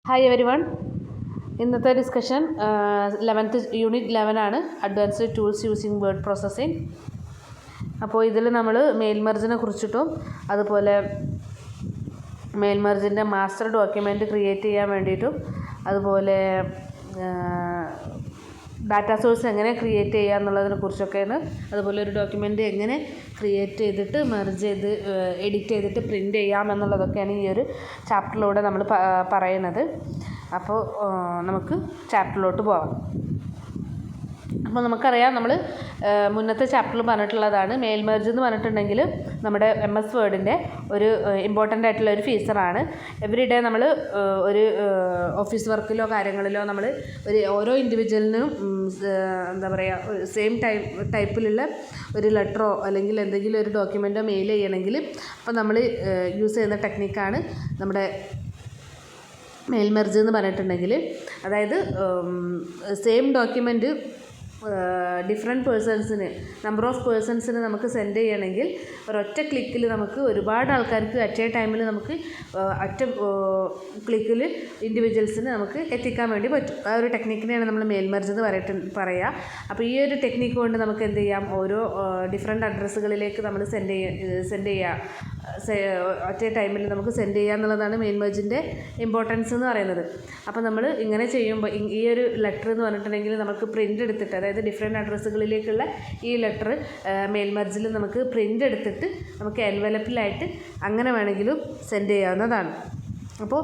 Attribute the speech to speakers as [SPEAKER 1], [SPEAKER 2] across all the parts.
[SPEAKER 1] Hi every one. ഇന്നത്തെ discussion 11th unit 11 ആണ്, advanced tools using word processing. അപ്പോൾ ഇതിൽ നമ്മൾ മെയിൽ മെർജിനെ കുറിച്ചിട്ടും അതുപോലെ മെയിൽ മെർജിൻ്റെ മാസ്റ്റർ ഡോക്യുമെൻ്റ് ക്രിയേറ്റ് ചെയ്യാൻ വേണ്ടിയിട്ടും അതുപോലെ ഡാറ്റ സോഴ്സ് എങ്ങനെ ക്രിയേറ്റ് ചെയ്യുക എന്നുള്ളതിനെ കുറിച്ചൊക്കെയാണ്. അതുപോലെ ഒരു ഡോക്യുമെൻ്റ് എങ്ങനെ ക്രിയേറ്റ് ചെയ്തിട്ട് മെർജ് ചെയ്ത് എഡിറ്റ് ചെയ്തിട്ട് പ്രിൻ്റ് ചെയ്യാം എന്നുള്ളതൊക്കെയാണ് ഈ ഒരു ചാപ്റ്ററിലൂടെ നമ്മൾ പറയുന്നത്. അപ്പോൾ നമുക്ക് ചാപ്റ്ററിലോട്ട് പോകാം. അപ്പോൾ നമുക്കറിയാം, നമ്മൾ മുന്നത്തെ ചാപ്റ്ററിൽ പറഞ്ഞിട്ടുള്ളതാണ്, മെയിൽ മെർജ് എന്ന് പറഞ്ഞിട്ടുണ്ടെങ്കിൽ നമ്മുടെ MS വേർഡിൻ്റെ ഒരു ഇമ്പോർട്ടൻ്റ് ആയിട്ടുള്ള ഒരു ഫീച്ചറാണ്. എവറി ഡേ നമ്മൾ ഒരു ഓഫീസ് വർക്കിലോ കാര്യങ്ങളിലോ നമ്മൾ ഓരോ ഇൻഡിവിജ്വലിനും എന്താ പറയുക, സെയിം ടൈപ്പിലുള്ള ഒരു ലെറ്ററോ അല്ലെങ്കിൽ എന്തെങ്കിലും ഒരു ഡോക്യുമെൻറ്റോ മെയിൽ ചെയ്യണമെങ്കിൽ അപ്പോൾ നമ്മൾ യൂസ് ചെയ്യുന്ന ടെക്നിക്കാണ് നമ്മുടെ മെയിൽ മെർജ് എന്ന് പറഞ്ഞിട്ടുണ്ടെങ്കിൽ. അതായത് സെയിം ഡോക്യുമെൻറ്റ് ഡിഫറെൻറ്റ് പേഴ്സൺസിന്, നമ്പർ ഓഫ് പേഴ്സൺസിന് നമുക്ക് സെൻഡ് ചെയ്യണമെങ്കിൽ ഒരൊറ്റ ക്ലിക്കിൽ നമുക്ക് ഒരുപാട് ആൾക്കാർക്ക് അറ്റ് എ ടൈമിൽ നമുക്ക് ഒറ്റ ക്ലിക്കിൽ ഇൻഡിവിജ്വൽസിന് നമുക്ക് എത്തിക്കാൻ വേണ്ടി പറ്റും. ആ ഒരു ടെക്നിക്കിനെയാണ് നമ്മൾ മെയിൽ മെർജ് എന്ന് പറയുക. അപ്പോൾ ഈ ഒരു ടെക്നിക്ക് കൊണ്ട് നമുക്ക് എന്ത് ചെയ്യാം, ഓരോ ഡിഫറെൻറ്റ് അഡ്രസ്സുകളിലേക്ക് നമ്മൾ സെൻഡ് ചെയ്യുക ഒറ്റ ടൈമിൽ നമുക്ക് സെൻഡ് ചെയ്യുക എന്നുള്ളതാണ് മെയിൽ മെർജിൻ്റെ ഇമ്പോർട്ടൻസ് എന്ന് പറയുന്നത്. അപ്പോൾ നമ്മൾ ഇങ്ങനെ ചെയ്യുമ്പോൾ ഈ ഒരു ലെറ്റർ എന്ന് പറഞ്ഞിട്ടുണ്ടെങ്കിൽ നമുക്ക് പ്രിൻ്റ് എടുത്തിട്ട്, അതായത് ഡിഫറെൻറ്റ് അഡ്രസ്സുകളിലേക്കുള്ള ഈ ലെറ്റർ മെയിൽ മെർജിൽ നമുക്ക് പ്രിൻ്റ് എടുത്തിട്ട് നമുക്ക് എൻവലപ്പിലായിട്ട് അങ്ങനെ വേണമെങ്കിലും സെൻഡ് ചെയ്യാവുന്നതാണ്. അപ്പോൾ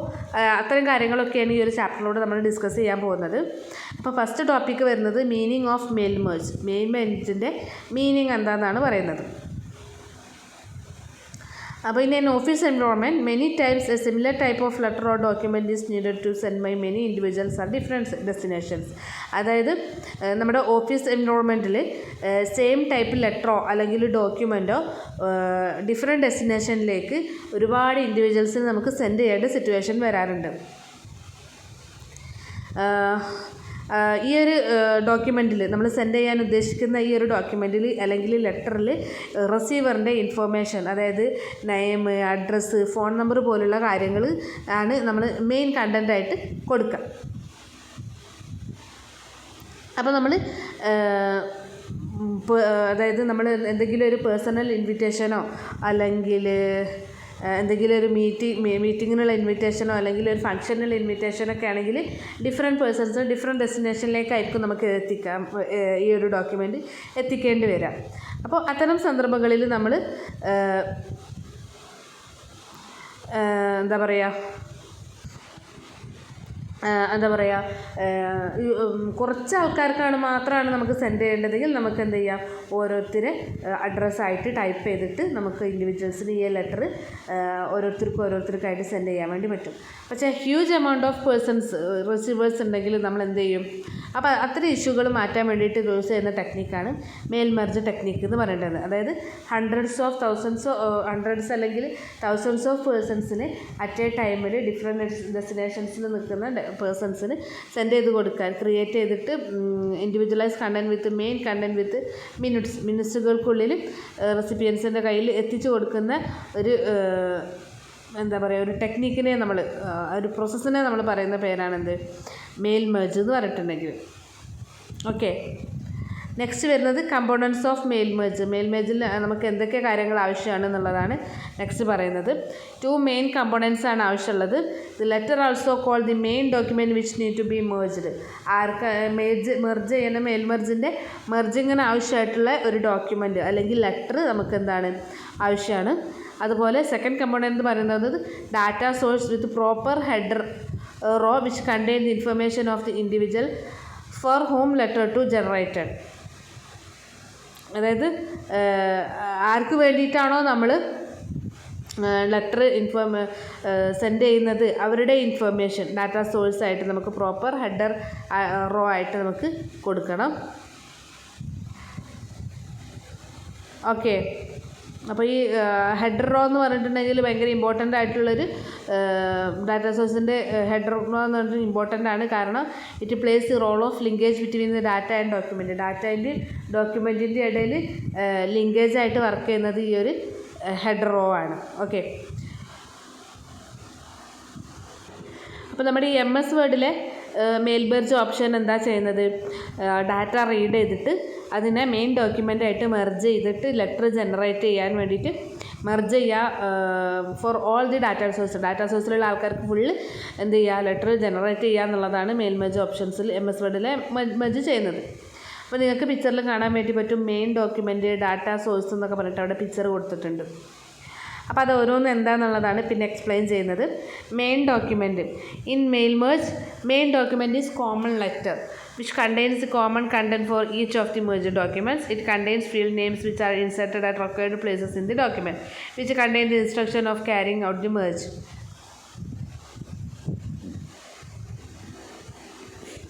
[SPEAKER 1] അത്തരം കാര്യങ്ങളൊക്കെയാണ് ഈ ഒരു ചാപ്റ്ററിലൂടെ നമ്മൾ ഡിസ്കസ് ചെയ്യാൻ പോകുന്നത്. അപ്പോൾ ഫസ്റ്റ് ടോപ്പിക്ക് വരുന്നത് meaning of mail merge. Mail മെർജിൻ്റെ മീനിങ് എന്താണെന്നാണ് പറയുന്നത്. അപ്പോൾ in an office environment, many times a similar type of letter or document is needed to send by many individuals at different destinations. അതായത് നമ്മുടെ office എൻവയോൺമെൻറ്റിൽ same type ലെറ്ററോ അല്ലെങ്കിൽ ഡോക്യുമെൻറ്റോ different ഡെസ്റ്റിനേഷനിലേക്ക് ഒരുപാട് ഇൻഡിവിജ്വൽസിന് നമുക്ക് send ചെയ്യേണ്ട സിറ്റുവേഷൻ വരാറുണ്ട്. ഈ ഒരു ഡോക്യുമെൻറ്റിൽ നമ്മൾ സെൻഡ് ചെയ്യാൻ ഉദ്ദേശിക്കുന്ന ഈ ഒരു ഡോക്യുമെൻറ്റിൽ അല്ലെങ്കിൽ ലെറ്ററിൽ റിസീവറിൻ്റെ ഇൻഫോർമേഷൻ, അതായത് നെയിം, അഡ്രസ്സ്, ഫോൺ നമ്പർ പോലുള്ള കാര്യങ്ങൾ ആണ് നമ്മൾ മെയിൻ കണ്ടൻ്റായിട്ട് കൊടുക്കുക. അപ്പോൾ നമ്മൾ അതായത് നമ്മൾ എന്തെങ്കിലും ഒരു പേഴ്സണൽ ഇൻവിറ്റേഷനോ അല്ലെങ്കിൽ എന്തെങ്കിലും ഒരു മീറ്റിങ്ങിനുള്ള ഇൻവിറ്റേഷനോ അല്ലെങ്കിൽ ഒരു ഫംഗ്ഷനുള്ള ഇൻവിറ്റേഷനൊക്കെ ആണെങ്കിൽ ഡിഫറെൻറ്റ് പേഴ്സൺസ് ഡിഫറെൻറ്റ് ഡെസ്റ്റിനേഷനിലേക്കായിരിക്കും നമുക്ക് ഈ ഒരു ഡോക്യുമെൻ്റ് എത്തിക്കേണ്ടി വരിക. അപ്പോൾ അത്തരം സന്ദർഭങ്ങളിൽ നമ്മൾ എന്താ പറയുക, കുറച്ച് ആൾക്കാർക്കാണ് മാത്രമാണ് നമുക്ക് സെൻഡ് ചെയ്യേണ്ടതെങ്കിൽ നമുക്ക് എന്ത് ചെയ്യാം, ഓരോരുത്തരെ അഡ്രസ്സായിട്ട് ടൈപ്പ് ചെയ്തിട്ട് നമുക്ക് ഇൻഡിവിജ്വൽസിന് ഈ ലെറ്റർ ഓരോരുത്തർക്കായിട്ട് സെൻഡ് ചെയ്യാൻ വേണ്ടി പറ്റും. പക്ഷേ ഹ്യൂജ് എമൗണ്ട് ഓഫ് റിസീവേഴ്സ് ഉണ്ടെങ്കിൽ നമ്മൾ എന്ത് ചെയ്യും, അപ്പോൾ അത്തരം ഇഷ്യൂകൾ മാറ്റാൻ വേണ്ടിയിട്ട് യൂസ് ചെയ്യുന്ന ടെക്നിക്കാണ് മെയിൽ മെർജ് ടെക്നിക്ക് എന്ന് പറയുന്നത്. അതായത് ഹൺഡ്രഡ്സ് അല്ലെങ്കിൽ തൗസൻഡ്സ് ഓഫ് പേഴ്സൺസിന് അറ്റ് എ ടൈമിൽ ഡിഫറെൻറ്റ് ഡെസ്റ്റിനേഷൻസിൽ നിൽക്കുന്ന പേഴ്സൺസിന് സെൻഡ് ചെയ്ത് കൊടുക്കാൻ, ക്രിയേറ്റ് ചെയ്തിട്ട് ഇൻഡിവിജ്വലൈസ് കണ്ടൻറ്റ് വിത്ത് മെയിൻ കണ്ടൻറ്റ് വിത്ത് മിനിറ്റ്സുകൾക്കുള്ളിൽ റെസിപ്പിയൻസിൻ്റെ കയ്യിൽ എത്തിച്ചു കൊടുക്കുന്ന ഒരു എന്താ പറയുക, ഒരു ടെക്നിക്കിനെ നമ്മൾ ഒരു പ്രോസസ്സിനെ നമ്മൾ പറയുന്ന പേരാണെന്ത്, മെയിൽ മെർജ് എന്ന് പറഞ്ഞിട്ടുണ്ടെങ്കിൽ. ഓക്കെ, നെക്സ്റ്റ് വരുന്നത് components of mail merge. Mail മെർജിൽ നമുക്ക് എന്തൊക്കെ കാര്യങ്ങൾ ആവശ്യമാണ് എന്നുള്ളതാണ് നെക്സ്റ്റ് പറയുന്നത്. 2 മെയിൻ കമ്പോണൻസ് ആണ് ആവശ്യമുള്ളത്. The letter also call the main document which need to be merged. Merge ചെയ്യുന്ന മെയിൽ മെർജിൻ്റെ മെർജിങ്ങിന് ആവശ്യമായിട്ടുള്ള ഒരു ഡോക്യുമെൻറ്റ് അല്ലെങ്കിൽ ലെറ്റർ നമുക്ക് എന്താണ് ആവശ്യമാണ്. അതുപോലെ സെക്കൻഡ് കമ്പോണൻറ്റ് എന്ന് പറയുന്നത് data source with proper header row which contain the information of the individual for whom letter to generated. അതായത് ആർക്ക് വേണ്ടിയിട്ടാണോ നമ്മൾ ലെറ്റർ സെൻഡ് ചെയ്യുന്നത് അവരുടെ ഇൻഫർമേഷൻ ഡാറ്റ സോഴ്സായിട്ട് നമുക്ക് പ്രോപ്പർ ഹെഡർ റോ ആയിട്ട് നമുക്ക് കൊടുക്കണം. ഓക്കെ, അപ്പോൾ ഈ ഹെഡർ റോ എന്ന് പറഞ്ഞിട്ടുണ്ടെങ്കിൽ ഭയങ്കര ഇമ്പോർട്ടൻ്റ് ആയിട്ടുള്ളൊരു ഡാറ്റ സോഴ്സിൻ്റെ ഹെഡർ റോ എന്ന് പറഞ്ഞിട്ട് ഇമ്പോർട്ടൻ്റ് ആണ്. കാരണം it plays the role of linkage between the data and document. Data and ഡോക്യുമെൻറ്റിൻ്റെ ഇടയിൽ ലിങ്കേജ് ആയിട്ട് വർക്ക് ചെയ്യുന്നത് ഈ ഒരു ഹെഡർ റോ ആണ്. ഓക്കെ, അപ്പോൾ നമ്മുടെ ഈ MS വേർഡിലെ മെയിൽ മെർജ് ഓപ്ഷൻ എന്താ ചെയ്യുന്നത്, ഡാറ്റ റീഡ് ചെയ്തിട്ട് അതിനെ മെയിൻ ഡോക്യുമെൻ്റായിട്ട് മെർജ് ചെയ്തിട്ട് ലെറ്റർ ജനറേറ്റ് ചെയ്യാൻ വേണ്ടിയിട്ട് മെർജ് ചെയ്യുക ഫോർ ഓൾ ദി ഡാറ്റാ സോഴ്സിലുള്ള ആൾക്കാർക്ക് ഫുള്ള് എന്ത് ചെയ്യുക, ലെറ്റർ ജനറേറ്റ് ചെയ്യുക എന്നുള്ളതാണ് മെയിൽ മെർജ് ഓപ്ഷൻസിൽ MS വേർഡിലെ മെർജ് ചെയ്യുന്നത്. അപ്പോൾ നിങ്ങൾക്ക് പിക്ചറിൽ കാണാൻ വേണ്ടി പറ്റും മെയിൻ ഡോക്യുമെൻറ്റ്, ഡാറ്റാ സോഴ്സ് എന്നൊക്കെ പറഞ്ഞിട്ട് അവിടെ പിക്ചർ കൊടുത്തിട്ടുണ്ട്. അപ്പോൾ അത് ഓരോന്നും എന്താണെന്നുള്ളതാണ് പിന്നെ എക്സ്പ്ലെയിൻ ചെയ്യുന്നത്. Main document in mail merge, main document is common letter which contains the common content for each of the merged documents. It contains field names which are inserted at required places in the document, which contain the instruction of carrying out the merge.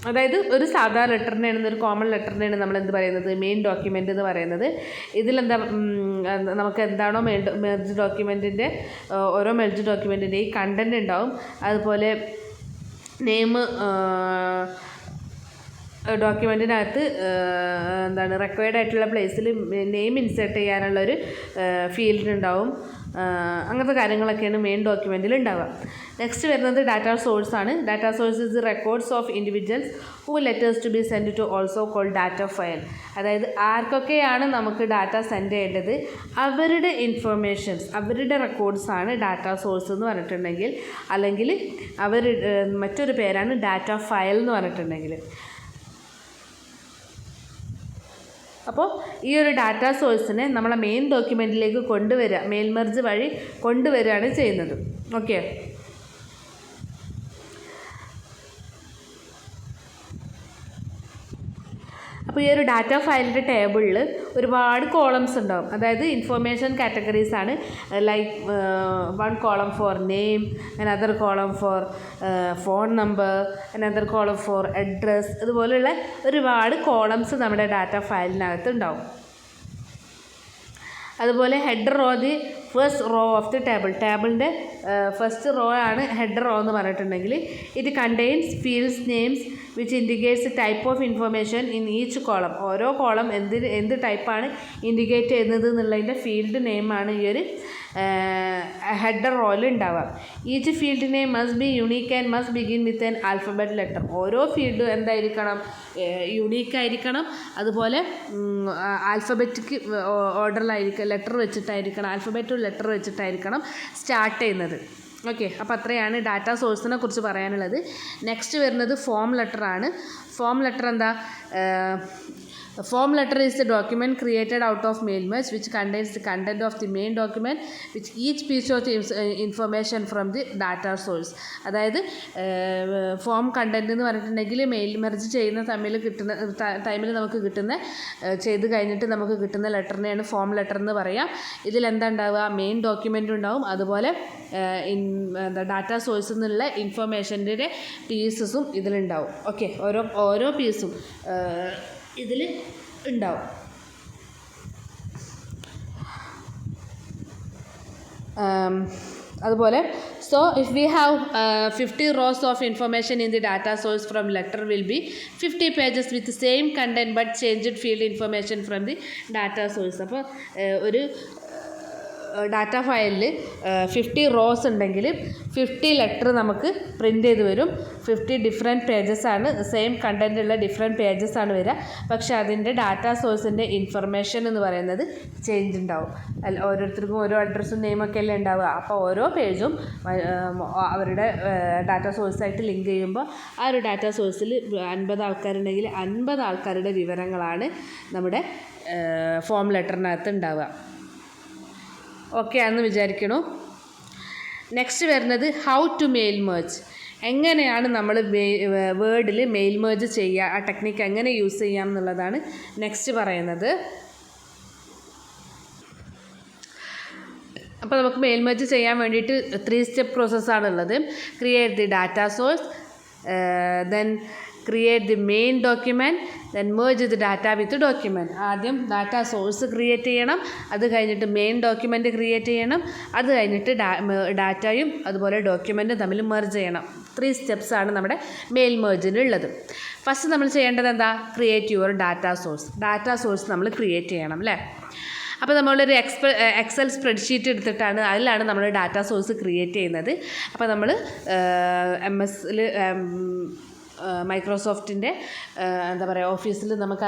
[SPEAKER 1] അതായത് ഒരു സാധാ ലെറ്ററിനെയാണ്, ഒരു common ലെറ്ററിനെയാണ് നമ്മൾ എന്ത് പറയുന്നത്, main document എന്ന് പറയുന്നത്. ഇതിലെന്താ നമുക്ക് എന്താണോ മെർജ് ഡോക്യുമെൻറ്റിൻ്റെ ഓരോ മെർജ് ഡോക്യുമെൻറ്റിൻ്റെയും കണ്ടൻറ് ഉണ്ടാവും. അതുപോലെ നെയിം ഡോക്യുമെൻറ്റിനകത്ത് എന്താണ് റിക്വയർഡ് ആയിട്ടുള്ള പ്ലേസിൽ നെയിം ഇൻസേർട്ട് ചെയ്യാനുള്ളൊരു ഫീൽഡ് ഉണ്ടാവും. അങ്ങനത്തെ കാര്യങ്ങളൊക്കെയാണ് മെയിൻ ഡോക്യുമെൻറ്റിൽ ഉണ്ടാവുക. നെക്സ്റ്റ് വരുന്നത് ഡാറ്റാ സോഴ്സാണ്. Data source is records of individuals who letters to be send to also call data file. അതായത് ആർക്കൊക്കെയാണ് നമുക്ക് ഡാറ്റ സെൻഡ് ചെയ്യേണ്ടത് അവരുടെ ഇൻഫർമേഷൻസ്, അവരുടെ റെക്കോർഡ്സാണ് ഡാറ്റാ സോഴ്സ് എന്ന് പറഞ്ഞിട്ടുണ്ടെങ്കിൽ, അല്ലെങ്കിൽ മറ്റൊരു പേരാണ് ഡാറ്റ ഫയൽ എന്ന് പറഞ്ഞിട്ടുണ്ടെങ്കിൽ. അപ്പോൾ ഈ ഒരു ഡാറ്റാ സോഴ്സിനെ നമ്മളെ മെയിൻ ഡോക്യുമെൻറ്റിലേക്ക് കൊണ്ടുവരിക, മെയിൽ മെർജ് വഴി കൊണ്ടുവരികയാണ് ചെയ്യുന്നത്. ഓക്കെ, അപ്പോൾ ഈ ഒരു ഡാറ്റ ഫയലിൻ്റെ ടേബിളിൽ ഒരുപാട് കോളംസ് ഉണ്ടാവും. അതായത് ഇൻഫോർമേഷൻ കാറ്റഗറീസ് ആണ്. Like 1 column for name, another column for phone number, another column for address, ഇതുപോലെയുള്ള ഒരുപാട് കോളംസ് നമ്മുടെ ഡാറ്റ ഫയലിനകത്ത് ഉണ്ടാവും. അതുപോലെ header row the first row of the ടേബിളിൻ്റെ ഫസ്റ്റ് റോ ആണ് ഹെഡർ റോ എന്ന് പറഞ്ഞിട്ടുണ്ടെങ്കിൽ it contains fields names which indicates type of information in each column. ഓരോ കോളം എന്ത് ടൈപ്പാണ് ഇൻഡിക്കേറ്റ് ചെയ്യുന്നത് എന്നുള്ളതിൻ്റെ ഫീൽഡ് നെയിമാണ് ഈ ഒരു ഹെഡർ റോയിൽ ഉണ്ടാവുക. Each field name must be unique and must begin with an alphabet letter. ഓരോ ഫീൽഡും എന്തായിരിക്കണം, യുണീക്കായിരിക്കണം. അതുപോലെ ആൽഫബറ്റിക് ഓർഡറിലായിരിക്കും, ലെറ്റർ വെച്ചിട്ടായിരിക്കണം, ആൽഫബറ്റ് ലെറ്റർ വെച്ചിട്ടായിരിക്കണം സ്റ്റാർട്ട് ചെയ്യുന്നത്. ഓക്കെ, അപ്പോൾ അത്രയാണ് ഡാറ്റാ സോഴ്സിനെ കുറിച്ച് പറയാനുള്ളത്. നെക്സ്റ്റ് വരുന്നത് ഫോം ലെറ്റർ ആണ്. ഫോം ലെറ്റർ എന്താ, form letter is the document created out of mail merge which contains the content of the main document which each piece of the information from the data source. അതായത് form content എന്ന് പറഞ്ഞിട്ടുണ്ടെങ്കിൽ mail merge ചെയ്യുന്ന ടൈമിൽ നമുക്ക് കിട്ടുന്ന, ചെയ്ത് കഴിഞ്ഞിട്ട് നമുക്ക് കിട്ടുന്ന ലെറ്ററിനെയാണ് ഫോം ലെറ്റർ എന്ന് പറയാം. ഇതിലെന്താ ഉണ്ടാവുക, മെയിൻ ഡോക്യുമെൻ്റ് ഉണ്ടാവും, അതുപോലെ ഡാറ്റാ സോഴ്സിൽ നിന്നുള്ള ഇൻഫർമേഷൻ്റെ പീസസും ഇതിലുണ്ടാവും. ഓക്കെ, ഓരോ പീസും ഇതിൽ ഉണ്ടാവും. അതുപോലെ so if we have 50 rows of information in the data source from letter will be 50 pages with the same content but changed field information from the data source. അപ്പോൾ ഒരു ഡാറ്റ ഫയലിൽ 50 rows ഉണ്ടെങ്കിൽ 50 letter നമുക്ക് print ചെയ്ത് വരും. 50 different പേജസാണ്, same content ഉള്ള different പേജസാണ് വരിക. പക്ഷേ അതിൻ്റെ ഡാറ്റാ സോഴ്സിൻ്റെ ഇൻഫർമേഷൻ എന്ന് പറയുന്നത് ചേഞ്ച് ഉണ്ടാവും. ഓരോരുത്തർക്കും ഓരോ അഡ്രസ്സും നെയിമൊക്കെ അല്ലേ ഉണ്ടാവുക. അപ്പോൾ ഓരോ പേജും അവരുടെ ഡാറ്റാ സോഴ്സായിട്ട് ലിങ്ക് ചെയ്യുമ്പോൾ ആ ഒരു ഡാറ്റാ സോഴ്സിൽ 50 ആൾക്കാരുണ്ടെങ്കിൽ 50 ആൾക്കാരുടെ വിവരങ്ങളാണ് നമ്മുടെ ഫോം ലെറ്ററിനകത്ത് ഉണ്ടാവുക. ഓക്കെ ആണെന്ന് വിചാരിക്കണു. നെക്സ്റ്റ് വരുന്നത് ഹൗ ടു മെയിൽ മെർജ്. എങ്ങനെയാണ് നമ്മൾ വേർഡിൽ മെയിൽ മെർജ് ചെയ്യുക, ആ ടെക്നിക്ക് എങ്ങനെ യൂസ് ചെയ്യാം എന്നുള്ളതാണ് നെക്സ്റ്റ് പറയുന്നത്. അപ്പോൾ നമുക്ക് മെയിൽ മെർജ് ചെയ്യാൻ വേണ്ടിയിട്ട് 3 step പ്രോസസ്സാണുള്ളത്. Create the data source, then create the main document, then merge the data with document. ആദ്യം ഡാറ്റാ സോഴ്സ് ക്രിയേറ്റ് ചെയ്യണം, അത് കഴിഞ്ഞിട്ട് മെയിൻ ഡോക്യുമെൻറ്റ് ക്രിയേറ്റ് ചെയ്യണം, അത് കഴിഞ്ഞിട്ട് ഡാറ്റയും അതുപോലെ ഡോക്യുമെൻറ്റും തമ്മിൽ മെർജ് ചെയ്യണം. 3 സ്റ്റെപ്സാണ് നമ്മുടെ മെയിൽ മെർജിനുള്ളത്. ഫസ്റ്റ് നമ്മൾ ചെയ്യേണ്ടത് എന്താ, create your data source. Data source നമ്മൾ ക്രിയേറ്റ് ചെയ്യണം അല്ലേ. അപ്പോൾ നമ്മളൊരു എക്സൽ സ്പ്രെഡ്ഷീറ്റ് എടുത്തിട്ടാണ് അതിലാണ് നമ്മൾ ഡാറ്റ സോഴ്സ് ക്രിയേറ്റ് ചെയ്യുന്നത്. അപ്പോൾ നമ്മൾ MS-ൽ മൈക്രോസോഫ്റ്റിൻ്റെ എന്താ പറയുക ഓഫീസിൽ നമുക്ക്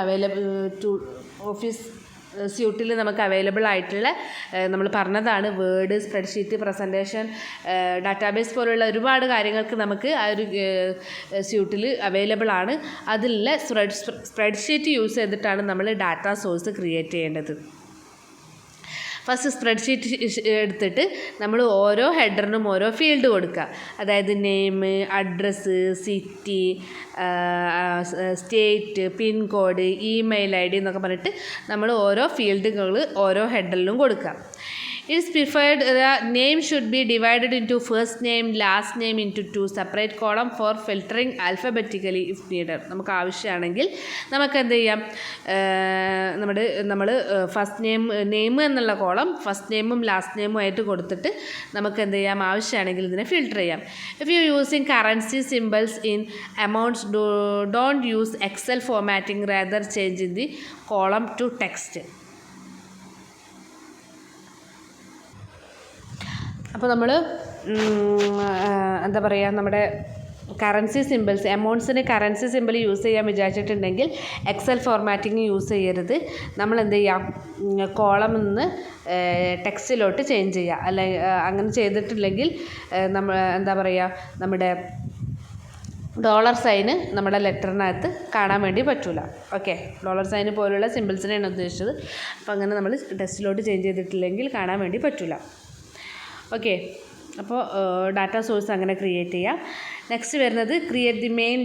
[SPEAKER 1] ഓഫീസ് സ്യൂട്ടിൽ നമുക്ക് അവൈലബിൾ ആയിട്ടുള്ള നമ്മൾ പറഞ്ഞതാണ് വേർഡ്, സ്പ്രെഡ്ഷീറ്റ്, പ്രസൻറ്റേഷൻ, ഡാറ്റാബേസ് പോലുള്ള ഒരുപാട് കാര്യങ്ങൾക്ക് നമുക്ക് ആ ഒരു സ്യൂട്ടിൽ അവൈലബിൾ ആണ്. അതിലുള്ള സ്പ്രെഡ്ഷീറ്റ് യൂസ് ചെയ്തിട്ടാണ് നമ്മൾ ഡാറ്റ സോഴ്സ് ക്രിയേറ്റ് ചെയ്യേണ്ടത്. ഫസ്റ്റ് സ്പ്രെഡ്ഷീറ്റ് എടുത്തിട്ട് നമ്മൾ ഓരോ ഹെഡറിനും ഓരോ ഫീൽഡ് കൊടുക്കുക. അതായത് name, address, city, state, pincode, email ID എന്നൊക്കെ പറഞ്ഞിട്ട് നമ്മൾ ഓരോ ഫീൽഡുകൾ ഓരോ ഹെഡറിലും കൊടുക്കുക. It is preferred the name should be divided into first name, last name into 2 separate column for filtering alphabetically if needed. നമുക്ക് ആവശ്യമാണെങ്കിൽ നമുക്ക് എന്ത് ചെയ്യാം, നമ്മൾ ഫസ്റ്റ് നെയിം എന്നുള്ള കോളം ഫസ്റ്റ് നെയിമും ലാസ്റ്റ് നെയിമും ആയിട്ട് കൊടുത്തിട്ട് നമുക്ക് എന്ത് ചെയ്യാം, ആവശ്യമാണെങ്കിൽ ഇതിനെ ഫിൽട്ടർ ചെയ്യാം. If you using currency symbols in amounts don't use Excel formatting, rather change in the column to text. അപ്പോൾ നമ്മൾ എന്താ പറയുക, നമ്മുടെ കറൻസി സിമ്പിൾസ്, എമൗണ്ട്സിന് കറൻസി സിമ്പിൾ യൂസ് ചെയ്യാൻ വിചാരിച്ചിട്ടുണ്ടെങ്കിൽ എക്സൽ ഫോർമാറ്റിംഗ് യൂസ് ചെയ്യരുത്. നമ്മൾ എന്ത് ചെയ്യാം, കോളമിൽ നിന്ന് ടെക്സ്റ്റിലോട്ട് ചേഞ്ച് ചെയ്യുക. അല്ലെങ്കിൽ അങ്ങനെ ചെയ്തിട്ടില്ലെങ്കിൽ നമ്മൾ എന്താ പറയുക, നമ്മുടെ $സൈന് നമ്മുടെ ലെറ്ററിനകത്ത് കാണാൻ വേണ്ടി പറ്റില്ല. ഓക്കെ, $സൈന് പോലുള്ള സിമ്പിൾസിനെയാണ് ഉദ്ദേശിച്ചത്. അപ്പോൾ അങ്ങനെ നമ്മൾ ടെക്സ്റ്റിലോട്ട് ചേഞ്ച് ചെയ്തിട്ടില്ലെങ്കിൽ കാണാൻ വേണ്ടി പറ്റില്ല. ഓക്കെ, അപ്പോൾ ഡാറ്റ സോഴ്സ് അങ്ങനെ ക്രിയേറ്റ് ചെയ്യാം. നെക്സ്റ്റ് വരുന്നത് create the main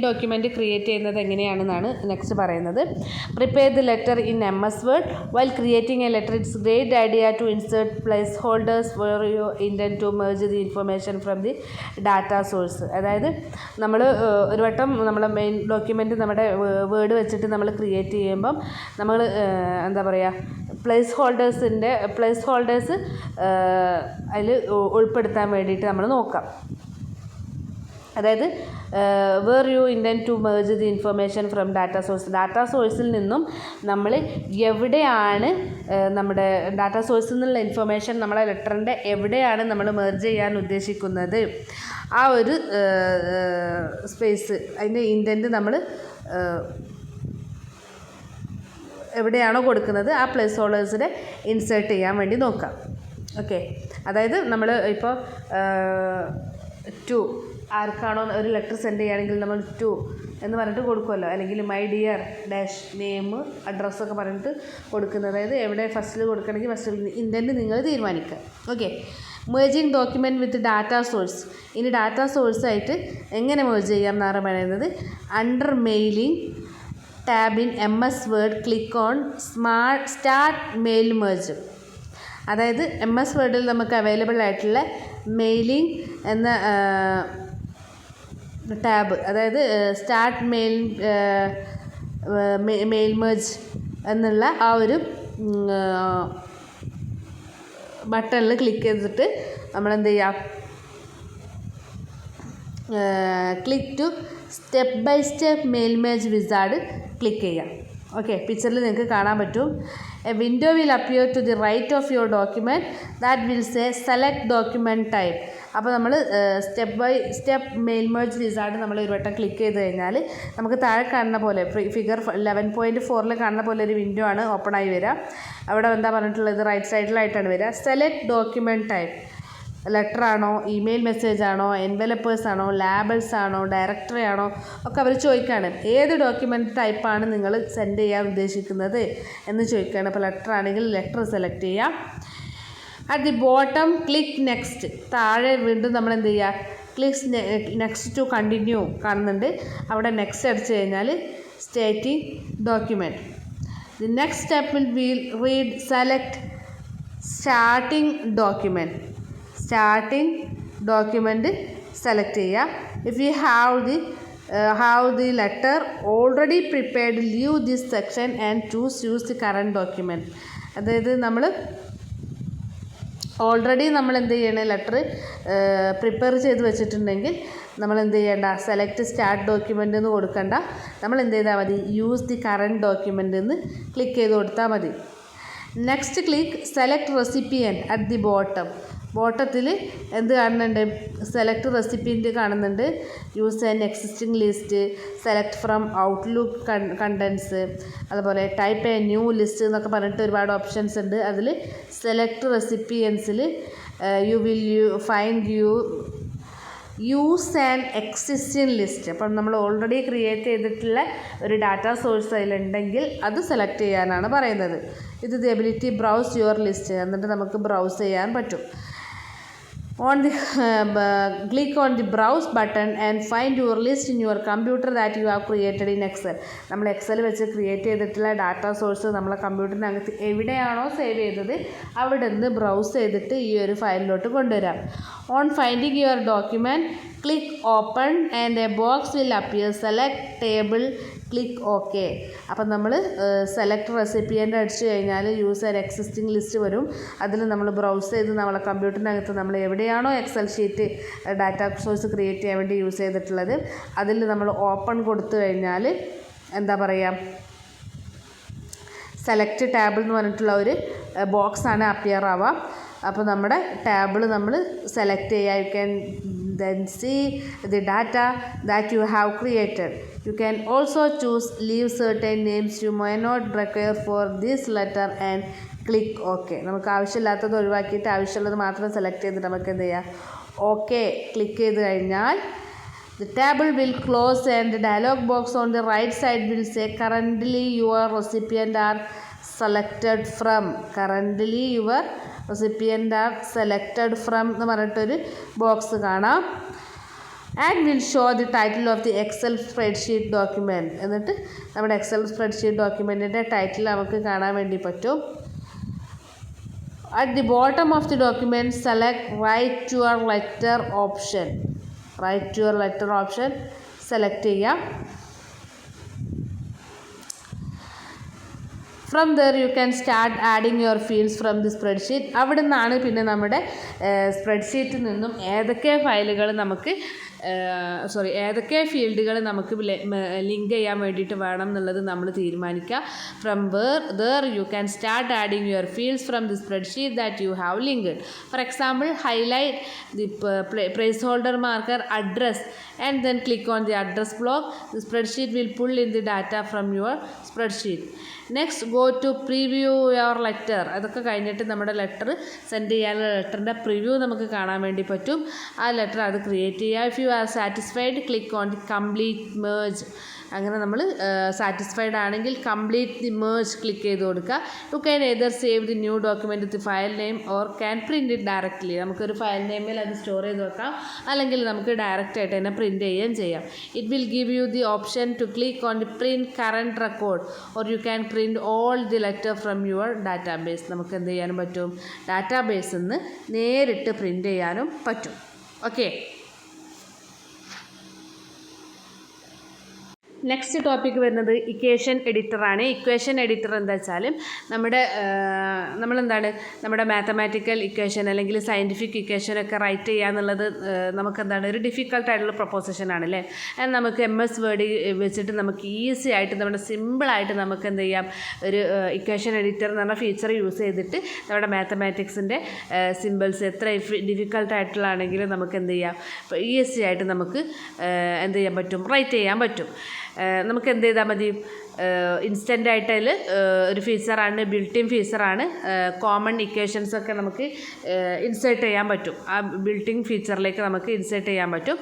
[SPEAKER 1] document create ചെയ്യുന്നത് എങ്ങനെയാണെന്നാണ് നെക്സ്റ്റ് പറയുന്നത്. Prepare the letter in MS Word. While creating a letter it's great idea to insert place holders for you intent to merge the information from the data source. അതായത് നമ്മൾ ഒരു വട്ടം നമ്മളെ main document നമ്മുടെ word വെച്ചിട്ട് നമ്മൾ create ചെയ്യുമ്പം നമ്മൾ എന്താ പറയുക, പ്ലേസ് ഹോൾഡേഴ്സ് അതിൽ ഉൾപ്പെടുത്താൻ വേണ്ടിയിട്ട് നമ്മൾ നോക്കാം. അതായത് where you intent to merge the information from data സോഴ്സിൽ നിന്നും നമ്മൾ എവിടെയാണ് നമ്മുടെ ഡാറ്റാ സോഴ്സിൽ നിന്നുള്ള ഇൻഫർമേഷൻ നമ്മളെ ലെറ്ററിൻ്റെ എവിടെയാണ് നമ്മൾ മെർജ് ചെയ്യാൻ ഉദ്ദേശിക്കുന്നത്, ആ ഒരു സ്പേസ്, അതിൻ്റെ ഇൻറ്റൻറ്റ് നമ്മൾ എവിടെയാണോ കൊടുക്കുന്നത് ആ പ്ലേസ് ഹോൾഡേഴ്സിനെ ഇൻസേർട്ട് ചെയ്യാൻ വേണ്ടി നോക്കാം. ഓക്കെ, അതായത് നമ്മൾ ഇപ്പോൾ 2 ആർക്കാണോ ഒരു ലെറ്റർ സെൻഡ് ചെയ്യുകയാണെങ്കിൽ നമ്മൾ 2 എന്ന് പറഞ്ഞിട്ട് കൊടുക്കുമല്ലോ. അല്ലെങ്കിൽ മൈ ഡിയർ ഡാഷ് നെയിം അഡ്രസ്സൊക്കെ പറഞ്ഞിട്ട് കൊടുക്കുന്നത്. അതായത് എവിടെ ഫസ്റ്റിൽ കൊടുക്കണമെങ്കിൽ ഫസ്റ്റിൽ ഇൻറ്റൻറ്റ് നിങ്ങൾ തീരുമാനിക്കുക. Okay, merging document with data source. ഇനി ഡാറ്റാ സോഴ്സായിട്ട് എങ്ങനെ മേർജ് ചെയ്യാം എന്നാണ് പറയുന്നത്. Under mailing tab in MS Word click on start mail merge. അതായത് MS Wordൽ നമുക്ക് അവൈലബിൾ ആയിട്ടുള്ള മെയിലിംഗ് എന്ന ടാബ്, അതായത് സ്റ്റാർട്ട് മെയിൽ മെർജ് എന്നുള്ള ആ ഒരു ബട്ടണിൽ ക്ലിക്ക് ചെയ്തിട്ട് നമ്മൾ എന്ത് ചെയ്യാം, click to step by step mail merge wizard click ചെയ്യാം. ഓക്കെ, പിക്ചറിൽ നിങ്ങൾക്ക് കാണാൻ പറ്റും. A window will appear to the right of your document that will say select document type. അപ്പോൾ നമ്മൾ step by step mail merge wizard നമ്മൾ ഒരു വട്ടം ക്ലിക്ക് ചെയ്ത് കഴിഞ്ഞാൽ നമുക്ക് താഴെ കാണുന്ന പോലെ ഫിഗർ 11.4 കാണുന്ന പോലെ ഒരു വിൻഡോ ആണ് ഓപ്പൺ ആയി വരിക. അവിടെ എന്താ പറഞ്ഞിട്ടുള്ളത്, റൈറ്റ് സൈഡിലായിട്ടാണ് വരിക. Select document type. ലെറ്റർ ആണോ, ഇമെയിൽ മെസ്സേജ് ആണോ, എൻവലപ്പേഴ്സ് ആണോ, ലാബിൾസ് ആണോ, ഡയറക്ടറി ആണോ ഒക്കെ അവർ ചോദിക്കുകയാണ്. ഏത് ഡോക്യുമെൻറ്റ് ടൈപ്പാണ് നിങ്ങൾ സെൻഡ് ചെയ്യാൻ ഉദ്ദേശിക്കുന്നത് എന്ന് ചോദിക്കുകയാണ്. അപ്പോൾ ലെറ്റർ ആണെങ്കിൽ ലെറ്റർ സെലക്ട് ചെയ്യാം. At the bottom click next. താഴെ വീണ്ടും നമ്മൾ എന്ത് ചെയ്യുക, ക്ലിക്ക് നെക്സ്റ്റ് ടു കണ്ടിന്യൂ കാണുന്നുണ്ട്. അവിടെ നെക്സ്റ്റ് അടിച്ചു കഴിഞ്ഞാൽ starting document. The next step will read select starting document select ചെയ്യുക. If you have the letter already prepared leave this section and use the current document. അതായത് നമ്മൾ already നമ്മൾ എന്ത് ചെയ്യണം, ലെറ്റർ പ്രിപ്പയർ ചെയ്ത് വെച്ചിട്ടുണ്ടെങ്കിൽ നമ്മൾ എന്ത് ചെയ്യേണ്ട, സെലക്ട് സ്റ്റാർട്ട് ഡോക്യുമെൻ്റ് എന്ന് കൊടുക്കണ്ട. നമ്മൾ എന്ത് ചെയ്താൽ മതി, യൂസ് ദി കറൻറ്റ് ഡോക്യുമെൻ്റ് എന്ന് ക്ലിക്ക് ചെയ്ത് കൊടുത്താൽ മതി. Next click select recipient at the ബോട്ടത്തിൽ എന്ത് കാണുന്നുണ്ട്? സെലക്ട് റെസിപ്പിയൻറ്റ് കാണുന്നുണ്ട്. Use an existing list, select from Outlook contents, അതുപോലെ ടൈപ്പ് എ ന്യൂ ലിസ്റ്റ് എന്നൊക്കെ പറഞ്ഞിട്ട് ഒരുപാട് ഓപ്ഷൻസ് ഉണ്ട്. അതിൽ സെലക്ട് റെസിപ്പിയൻസിൽ യൂസ് ആൻ എക്സിസ്റ്റിംഗ് ലിസ്റ്റ്. അപ്പം നമ്മൾ ഓൾറെഡി ക്രിയേറ്റ് ചെയ്തിട്ടുള്ള ഒരു ഡാറ്റാ സോഴ്സ് അതിലുണ്ടെങ്കിൽ അത് സെലക്ട് ചെയ്യാനാണ് പറയുന്നത്. ഇത് the ability browse your list, എന്നിട്ട് നമുക്ക് ബ്രൗസ് ചെയ്യാൻ പറ്റും. Click on the browse button and find your list in your computer that you have created in Excel. നമ്മൾ എക്സൽ വെച്ച് ക്രിയേറ്റ് ചെയ്തിട്ടുള്ള ഡാറ്റാ സോഴ്സ് നമ്മളെ കമ്പ്യൂട്ടറിനകത്ത് എവിടെയാണോ സേവ് ചെയ്തത് അവിടെ നിന്ന് ബ്രൗസ് ചെയ്തിട്ട് ഈ ഒരു ഫയലിലോട്ട് കൊണ്ടുവരാം. On finding your document click open and A box will appear. Select table, click okay. അപ്പം നമ്മൾ സെലക്ട് റെസിപ്പിയൻ്റ് അടിച്ചു കഴിഞ്ഞാൽ യൂസ് ആൻ എക്സിസ്റ്റിംഗ് ലിസ്റ്റ് വരും. അതിൽ നമ്മൾ ബ്രൗസ് ചെയ്ത് നമ്മളെ കമ്പ്യൂട്ടറിനകത്ത് നമ്മൾ എവിടെയാണോ Excel sheet data source create ചെയ്യാൻ വേണ്ടി യൂസ് ചെയ്തിട്ടുള്ളത് അതിൽ നമ്മൾ ഓപ്പൺ കൊടുത്തു കഴിഞ്ഞാൽ എന്താ പറയുക, സെലക്ട് ടാബിൾ എന്ന് പറഞ്ഞിട്ടുള്ള ഒരു ബോക്സാണ് അപ്പിയർ ആവുക. അപ്പോൾ നമ്മുടെ ടാബിൾ നമ്മൾ സെലക്ട് ചെയ്യുക. You can then see the data that you have created. You can also choose leave certain names you may not require for this letter and click OK. നമുക്ക് ആവശ്യമില്ലാത്തത് ഒഴിവാക്കിയിട്ട് ആവശ്യമുള്ളത് മാത്രം സെലക്ട് ചെയ്തിട്ട് നമുക്ക് എന്ത് ചെയ്യാം, ഓക്കെ ക്ലിക്ക് ചെയ്ത് കഴിഞ്ഞാൽ the table will close and the dialog box on the right side will say currently your recipient are selected from. currently your recipient are selected from എന്ന് പറഞ്ഞിട്ടൊരു ബോക്സ് കാണാം. And will show the title of the Excel spreadsheet document. എന്നിട്ട് നമ്മുടെ Excel spreadsheet ഡോക്യുമെൻറ്റിൻ്റെ title നമുക്ക് കാണാൻ വേണ്ടി പറ്റും. At the bottom of the document select write your letter option. Write your letter option select ചെയ്യാം. From there you can start adding your fields from the spreadsheet. അവിടെ നിന്നാണ് പിന്നെ നമ്മുടെ സ്പ്രെഡ്ഷീറ്റിൽ നിന്നും ഏതൊക്കെ ഫയലുകൾ നമുക്ക് ഏതൊക്കെ ഫീൽഡുകൾ നമുക്ക് ലിങ്ക് ചെയ്യാൻ വേണ്ടിയിട്ട് വേണം എന്നുള്ളത് നമ്മൾ തീരുമാനിക്കുക. From there you can start adding your fields from the spreadsheet that you have linked. For example highlight the place holder marker address and then click on the address block. The spreadsheet will pull in the data from your spreadsheet. Next go to preview your letter. അതൊക്കെ കഴിഞ്ഞിട്ട് നമ്മുടെ letter send ചെയ്യാനുള്ള ലെറ്ററിൻ്റെ preview നമുക്ക് കാണാൻ വേണ്ടി പറ്റും. ആ letter അത് ക്രിയേറ്റ് ചെയ്യുക. If you are satisfied click on the complete merge. അങ്ങനെ നമ്മൾ സാറ്റിസ്ഫൈഡ് ആണെങ്കിൽ കംപ്ലീറ്റ് ദി മേർജ് ക്ലിക്ക് ചെയ്ത് കൊടുക്കുക. You can either save the new document with file name or can print it directly. നമുക്കൊരു file നെയിമിൽ അത് store ചെയ്ത് വെക്കാം, അല്ലെങ്കിൽ നമുക്ക് ഡയറക്റ്റ് ആയിട്ട് തന്നെ പ്രിൻറ്റ് ചെയ്യുകയും ചെയ്യാം. It will give you the option to click on the print current record or you can print all the letter from your database. നമുക്ക് എന്ത് ചെയ്യാനും പറ്റും, ഡാറ്റാബേസിൽ നിന്ന് നേരിട്ട് പ്രിൻറ്റ് ചെയ്യാനും പറ്റും. ഓക്കെ, നെക്സ്റ്റ് ടോപ്പിക് വരുന്നത് ഇക്വേഷൻ എഡിറ്ററാണ്. ഇക്വേഷൻ എഡിറ്റർ എന്താ വെച്ചാൽ നമ്മുടെ മാത്തമാറ്റിക്കൽ ഇക്വേഷൻ അല്ലെങ്കിൽ സയൻറ്റിഫിക് ഇക്വേഷനൊക്കെ റൈറ്റ് ചെയ്യുക എന്നുള്ളത് നമുക്കെന്താണ് ഒരു ഡിഫിക്കൽട്ടായിട്ടുള്ള പ്രൊപ്പോസിഷൻ ആണല്ലേ. നമുക്ക് MS വേർഡ് വെച്ചിട്ട് നമുക്ക് ഈസി ആയിട്ട് നമ്മുടെ സിമ്പിളായിട്ട് നമുക്ക് എന്ത് ചെയ്യാം, ഒരു ഇക്വേഷൻ എഡിറ്റർ എന്ന് പറഞ്ഞ ഫീച്ചർ യൂസ് ചെയ്തിട്ട് നമ്മുടെ മാത്തമാറ്റിക്സിൻ്റെ സിമ്പിൾസ് എത്ര ഡിഫിക്കൽട്ടായിട്ടുള്ളതാണെങ്കിലും നമുക്ക് എന്ത് ചെയ്യാം, ഈസി ആയിട്ട് നമുക്ക് എന്ത് ചെയ്യാൻ പറ്റും, റൈറ്റ് ചെയ്യാൻ പറ്റും. നമുക്ക് എന്ത് ചെയ്താൽ മതി, ഇൻസ്റ്റൻ്റായിട്ട് അതിൽ ഒരു ഫീച്ചറാണ്, ബിൽറ്റ് ഇൻ ഫീച്ചറാണ്. കോമൺ ഇക്വേഷൻസൊക്കെ നമുക്ക് ഇൻസേർട്ട് ചെയ്യാൻ പറ്റും. ആ ബിൽറ്റ് ഇൻ ഫീച്ചറിലേക്ക് നമുക്ക് ഇൻസേർട്ട് ചെയ്യാൻ പറ്റും.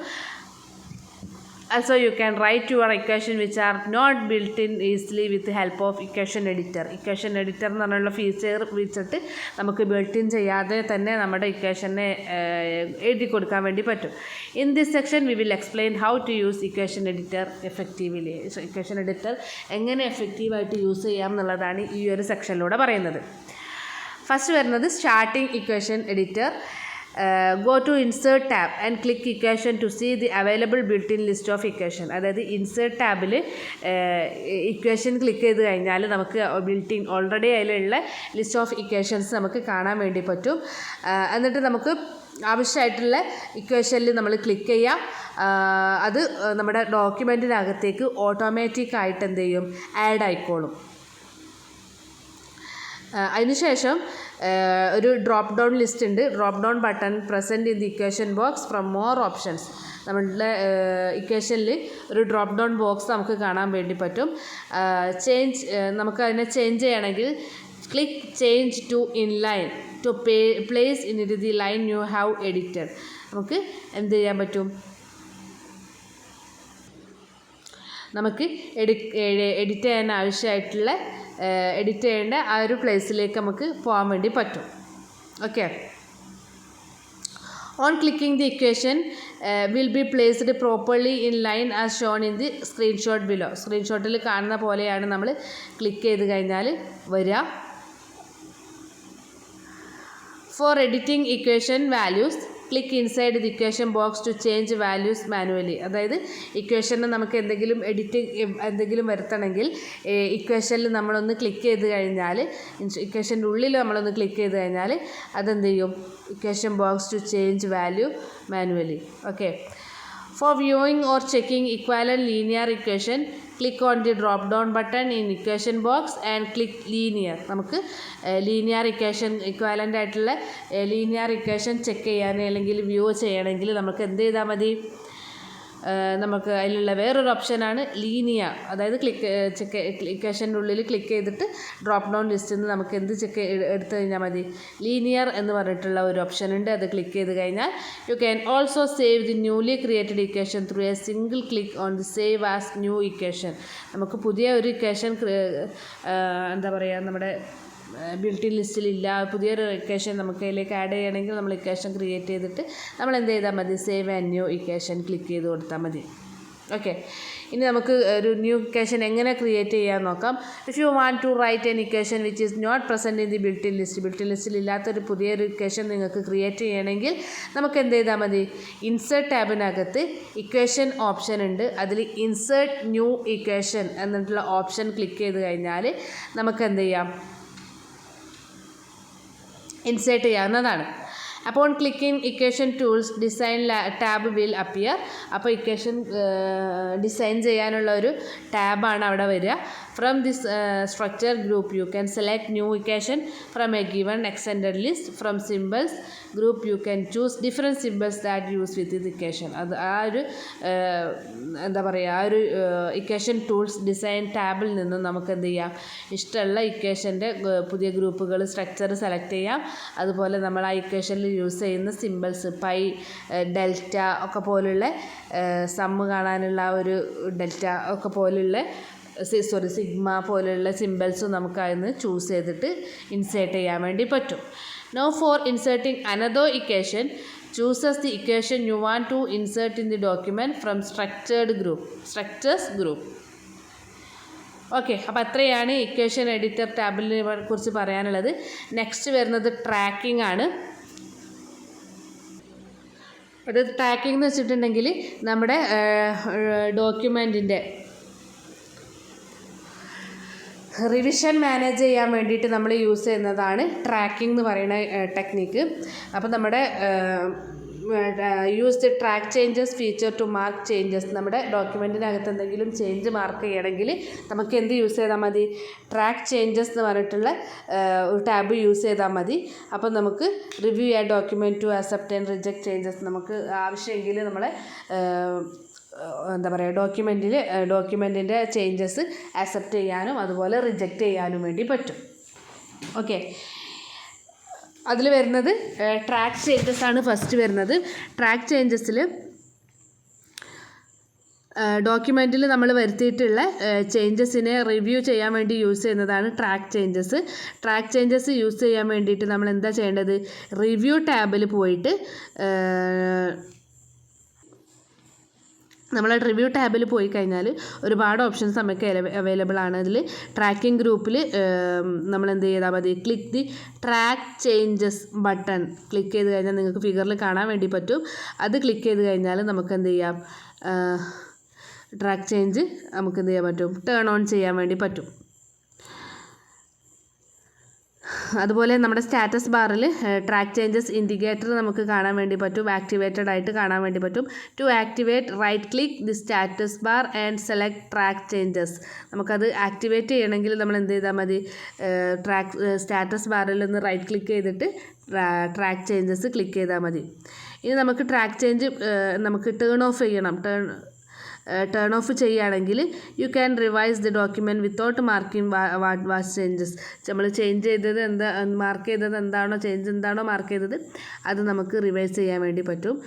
[SPEAKER 1] Also you can write your equation which are not built in easily with the help of equation editor. equation editor എന്ന് പറഞ്ഞുള്ള ഫീച്ചർ വെച്ചിട്ട് നമുക്ക് ബിൽറ്റ് ഇൻ ചെയ്യാതെ തന്നെ നമ്മുടെ ഇക്വേഷനെ എഴുതി കൊടുക്കാൻ വേണ്ടി പറ്റും. In this section we will explain how to use equation editor effectively. Equation editor എങ്ങനെ എഫക്റ്റീവായിട്ട് യൂസ് ചെയ്യാം എന്നുള്ളതാണ് ഈ ഒരു സെക്ഷനിലൂടെ പറയുന്നത്. ഫസ്റ്റ് വരുന്നത് starting equation editor. Go to insert tab and click equation to see the available built-in list of equation. അതായത് insert ടാബിൽ ഇക്വേഷൻ ക്ലിക്ക് ചെയ്ത് കഴിഞ്ഞാൽ നമുക്ക് ബിൽറ്റ് ഇൻ ഓൾറെഡി അതിലുള്ള ലിസ്റ്റ് ഓഫ് ഇക്വേഷൻസ് നമുക്ക് കാണാൻ വേണ്ടി പറ്റും. എന്നിട്ട് നമുക്ക് ആവശ്യമായിട്ടുള്ള ഇക്വേഷനിൽ നമ്മൾ ക്ലിക്ക് ചെയ്യാം. അത് നമ്മുടെ ഡോക്യുമെൻറ്റിനകത്തേക്ക് ഓട്ടോമാറ്റിക്കായിട്ട് എന്ത് ചെയ്യും, ആഡ് ആയിക്കോളും. അതിനുശേഷം ഒരു ഡ്രോപ്പ് ഡൗൺ ലിസ്റ്റ് ഉണ്ട്. Drop down button present in the equation box from more options. നമ്മളുടെ ഇക്വേഷനിൽ ഒരു ഡ്രോപ്പ് ഡൗൺ ബോക്സ് നമുക്ക് കാണാൻ വേണ്ടി പറ്റും. നമുക്ക് അതിനെ ചേഞ്ച് ചെയ്യണമെങ്കിൽ click change to in line to place in it the line you have edited. നമുക്ക് എന്ത് ചെയ്യാൻ പറ്റും, നമുക്ക് എഡിറ്റ് ചെയ്യാൻ ആവശ്യമായിട്ടുള്ള എഡിറ്റ് ചെയ്യേണ്ട ആ ഒരു പ്ലേസിലേക്ക് നമുക്ക് പോകാൻ വേണ്ടി പറ്റും. Okay, on clicking the equation will be placed properly in line as shown in the screenshot below. സ്ക്രീൻഷോട്ടിൽ കാണുന്ന പോലെയാണ് നമ്മൾ ക്ലിക്ക് ചെയ്ത് കഴിഞ്ഞാൽ വരിക. For editing equation values click inside the equation box to change values manually. അതായത് ഇക്വേഷന് നമുക്ക് എന്തെങ്കിലും വരുത്തണമെങ്കിൽ ഇക്വേഷനിൽ നമ്മളൊന്ന് ക്ലിക്ക് ചെയ്ത് കഴിഞ്ഞാൽ, ഇക്വേഷൻ്റെ ഉള്ളിൽ നമ്മളൊന്ന് ക്ലിക്ക് ചെയ്ത് കഴിഞ്ഞാൽ അതെന്ത് ചെയ്യും, equation box to change value manually. Okay, for viewing or checking equivalent linear equation click on the drop down button in equation box and click linear. നമുക്ക് ലീനിയർ ഇക്വേഷൻ ഇക്വാലൻ്റ് ആയിട്ടുള്ള ലീനിയർ ഇക്വേഷൻ ചെക്ക് ചെയ്യാൻ അല്ലെങ്കിൽ view ചെയ്യണമെങ്കിൽ നമുക്ക് എന്ത് ചെയ്താൽ മതി, നമുക്ക് അതിലുള്ള വേറൊരു ഓപ്ഷനാണ് ലീനിയർ. അതായത് ഇക്വേഷൻ്റെ ഉള്ളിൽ ക്ലിക്ക് ചെയ്തിട്ട് ഡ്രോപ്പ് ഡൗൺ ലിസ്റ്റിൽ നിന്ന് നമുക്ക് എന്ത് എടുത്തു കഴിഞ്ഞാൽ മതി, ലീനിയർ എന്ന് പറഞ്ഞിട്ടുള്ള ഒരു ഓപ്ഷൻ ഉണ്ട്. അത് ക്ലിക്ക് ചെയ്ത് കഴിഞ്ഞാൽ U can also save the newly created equation through A single click on the save as new equation. നമുക്ക് പുതിയ ഒരു ഇക്വേഷൻ എന്താ പറയുക, നമ്മുടെ ബിൽറ്റ് ഇൻ ലിസ്റ്റിലില്ല, പുതിയൊരു ഇക്വേഷൻ നമുക്ക് അതിലേക്ക് ആഡ് ചെയ്യണമെങ്കിൽ നമ്മൾ ഇക്വേഷൻ ക്രിയേറ്റ് ചെയ്തിട്ട് നമ്മൾ എന്ത് ചെയ്താൽ മതി, save and new equation click ചെയ്ത് കൊടുത്താൽ മതി. ഓക്കെ, ഇനി നമുക്ക് ഒരു ന്യൂ ഇക്വേഷൻ എങ്ങനെ ക്രിയേറ്റ് ചെയ്യാൻ നോക്കാം. If you want to write an equation which is not present in the built in ലിസ്റ്റിൽ ഇല്ലാത്തൊരു പുതിയൊരു ഇക്വേഷൻ നിങ്ങൾക്ക് ക്രിയേറ്റ് ചെയ്യണമെങ്കിൽ നമുക്ക് എന്ത് ചെയ്താൽ മതി, ഇൻസേർട്ട് ടാബിനകത്ത് ഇക്വേഷൻ ഓപ്ഷൻ ഉണ്ട്. അതിൽ ഇൻസേർട്ട് ന്യൂ ഇക്വേഷൻ എന്നിട്ടുള്ള ഓപ്ഷൻ ക്ലിക്ക് ചെയ്ത് കഴിഞ്ഞാൽ നമുക്ക് എന്ത് ചെയ്യാം, ഇൻസേർട്ട് ചെയ്യാവുന്നതാണ്. അപ്പോൾ clicking equation tools design tab will appear. അപ്പോൾ ഇക്വേഷൻ ഡിസൈൻ ചെയ്യാനുള്ള ഒരു ടാബാണ് അവിടെ വരിക. From this structure group you can select new equation from a given extended list. From symbols group you can choose different symbols that use with the equation. അത് ആ ഒരു എന്താ പറയുക, ആ ഒരു ഇക്വേഷൻ ടൂൾസ് ഡിസൈൻ ടാബിൽ നിന്നും നമുക്ക് എന്ത് ചെയ്യാം, ഇഷ്ടമുള്ള ഇക്വേഷൻ്റെ പുതിയ ഗ്രൂപ്പുകൾ സ്ട്രക്ചർ സെലക്ട് ചെയ്യാം. അതുപോലെ നമ്മൾ ആ ഇക്വേഷനിൽ യൂസ് ചെയ്യുന്ന സിമ്പിൾസ് പൈ, ഡെൽറ്റ ഒക്കെ പോലുള്ള സമ്മ് കാണാനുള്ള ആ ഒരു ഡെൽറ്റ ഒക്കെ പോലുള്ള സിഗ്മ പോലുള്ള സിമ്പിൾസും നമുക്ക് അതിന് ചൂസ് ചെയ്തിട്ട് ഇൻസേർട്ട് ചെയ്യാൻ വേണ്ടി പറ്റും. Now for inserting another equation chooses the equation you want to insert in the document from structures group. Okay, അപ്പോൾ അത്രയാണ് ഇക്വേഷൻ എഡിറ്റർ ടാബിനെ കുറിച്ച് പറയാനുള്ളത്. നെക്സ്റ്റ് വരുന്നത് ട്രാക്കിംഗ് ആണ്. അത് ട്രാക്കിംഗ് എന്ന് വെച്ചിട്ടുണ്ടെങ്കിൽ നമ്മുടെ ഡോക്യുമെൻറ്റിൻ്റെ റിവിഷൻ മാനേജ് ചെയ്യാൻ വേണ്ടിയിട്ട് നമ്മൾ യൂസ് ചെയ്യുന്നതാണ് ട്രാക്കിംഗ് എന്ന് പറയുന്ന ടെക്നിക്ക്. അപ്പോൾ നമ്മുടെ use the track changes feature to mark changes. നമ്മുടെ ഡോക്യുമെൻറ്റിനകത്ത് എന്തെങ്കിലും ചേഞ്ച് മാർക്ക് ചെയ്യണമെങ്കിൽ നമുക്ക് എന്ത് യൂസ് ചെയ്താൽ മതി, ട്രാക്ക് ചേഞ്ചസ് എന്ന് പറഞ്ഞിട്ടുള്ള ഒരു ടാബ് യൂസ് ചെയ്താൽ മതി. അപ്പോൾ നമുക്ക് റിവ്യൂ ആ document to accept and reject changes. നമുക്ക് ആവശ്യമെങ്കിൽ നമ്മളെ എന്താ പറയുക, ഡോക്യുമെൻറ്റിൻ്റെ ചേഞ്ചസ് അക്സെപ്റ്റ് ചെയ്യാനും അതുപോലെ റിജക്റ്റ് ചെയ്യാനും വേണ്ടി പറ്റും. ഓക്കെ, അതിൽ വരുന്നത് ട്രാക്ക് ചേഞ്ചസ് ആണ് ഫസ്റ്റ് വരുന്നത്. ട്രാക്ക് ചേഞ്ചസിൽ ഡോക്യുമെൻറ്റിൽ നമ്മൾ വരുത്തിയിട്ടുള്ള ചേഞ്ചസിനെ റിവ്യൂ ചെയ്യാൻ വേണ്ടി യൂസ് ചെയ്യുന്നതാണ് track changes. Track changes use ചെയ്യാൻ വേണ്ടിയിട്ട് നമ്മൾ എന്താ ചെയ്യേണ്ടത്, റിവ്യൂ ടാബിൽ പോയിട്ട് നമ്മൾ റിവ്യൂ ടാബിൽ പോയി കഴിഞ്ഞാൽ ഒരുപാട് ഓപ്ഷൻസ് നമുക്ക് അവൈലബിൾ ആണ്. അതിൽ ട്രാക്കിംഗ് ഗ്രൂപ്പിൽ നമ്മൾ എന്ത് ചെയ്താൽ മതി, click the track changes button click ചെയ്ത് കഴിഞ്ഞാൽ നിങ്ങൾക്ക് ഫിഗറിൽ കാണാൻ വേണ്ടി പറ്റും. അത് ക്ലിക്ക് ചെയ്ത് കഴിഞ്ഞാൽ നമുക്ക് എന്ത് ചെയ്യാം, ട്രാക്ക് ചേഞ്ച് നമുക്ക് എന്ത് ചെയ്യാൻ പറ്റും, ടേൺ ഓൺ ചെയ്യാൻ വേണ്ടി പറ്റും. അതുപോലെ നമ്മുടെ സ്റ്റാറ്റസ് ബാറിൽ ട്രാക്ക് ചേഞ്ചസ് ഇൻഡിക്കേറ്റർ നമുക്ക് കാണാൻ വേണ്ടി പറ്റും, ആക്ടിവേറ്റഡ് ആയിട്ട് കാണാൻ വേണ്ടി പറ്റും. To activate right click the status bar and select track changes. നമുക്കത് ആക്ടിവേറ്റ് ചെയ്യണമെങ്കിൽ നമ്മൾ എന്ത് ചെയ്താൽ മതി, സ്റ്റാറ്റസ് ബാറിൽ ഒന്ന് റൈറ്റ് ക്ലിക്ക് ചെയ്തിട്ട് ട്രാക്ക് ചേഞ്ചസ് ക്ലിക്ക് ചെയ്താൽ മതി. ഇനി നമുക്ക് ട്രാക്ക് ചേഞ്ച് നമുക്ക് ടേൺ ഓഫ് ചെയ്യണം. ടേൺ ഓഫ് ചെയ്യുകയാണെങ്കിൽ you can revise the document without marking what was changes. നമ്മൾ ചേഞ്ച് ചെയ്തത് മാർക്ക് ചെയ്തത് എന്താണോ, ചേഞ്ച് എന്താണോ മാർക്ക് ചെയ്തത് അത് നമുക്ക് റിവൈസ് ചെയ്യാൻ വേണ്ടി പറ്റും.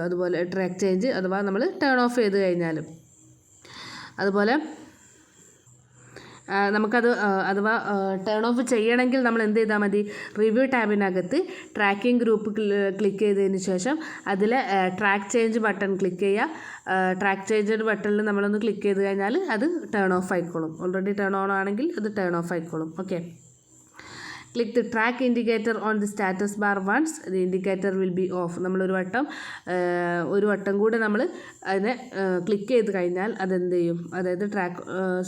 [SPEAKER 1] അതുപോലെ ട്രാക്ക് ചേഞ്ച് അഥവാ നമ്മൾ ടേൺ ഓഫ് ചെയ്ത് കഴിഞ്ഞാലും. അതുപോലെ നമുക്കത് അഥവാ ടേൺ ഓഫ് ചെയ്യണമെങ്കിൽ നമ്മൾ എന്ത് ചെയ്താൽ മതി, റിവ്യൂ ടാബിനകത്ത് ട്രാക്കിംഗ് ഗ്രൂപ്പ് ക്ലിക്ക് ചെയ്തതിന് ശേഷം അതിൽ ട്രാക്ക് ചേഞ്ച് ബട്ടൺ ക്ലിക്ക് ചെയ്യുക. ട്രാക്ക് ചേഞ്ച് ബട്ടണിൽ നമ്മളൊന്ന് ക്ലിക്ക് ചെയ്ത് കഴിഞ്ഞാൽ അത് ടേൺ ഓഫ് ആയിക്കോളും. ഓൾറെഡി ടേൺ ഓൺ ആണെങ്കിൽ അത് ടേൺ ഓഫ് ആയിക്കോളും. Okay, click the track indicator on the status bar once the indicator will be off. നമ്മളൊരു വട്ടം കൂടെ നമ്മൾ അതിനെ ക്ലിക്ക് ചെയ്ത് കഴിഞ്ഞാൽ അതെന്ത് ചെയ്യും, അതായത്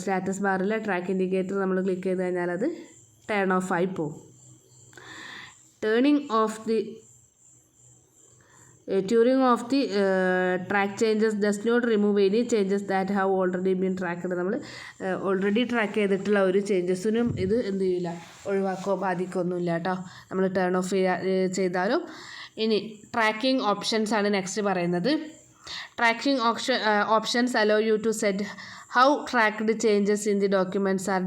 [SPEAKER 1] സ്റ്റാറ്റസ് ബാറിലെ ട്രാക്ക് ഇൻഡിക്കേറ്റർ നമ്മൾ ക്ലിക്ക് ചെയ്ത് കഴിഞ്ഞാൽ അത് ടേൺ ഓഫ് ആയി പോകും. Tuning off the track changes does not remove any changes that have already been tracked. നമ്മൾ ഓൾറെഡി ട്രാക്ക് ചെയ്തിട്ടുള്ള ഒരു ചേഞ്ചസിനും ഇത് എന്ത് ചെയ്യില്ല, ഒഴിവാക്കോ ബാധിക്കൊന്നുമില്ല കേട്ടോ, നമ്മൾ ടേൺ ഓഫ് ചെയ്താലും. ഇനി ട്രാക്കിംഗ് ഓപ്ഷൻസ് ആണ് നെക്സ്റ്റ് പറയുന്നത്. Tracking options allow you to set how tracked changes in the documents are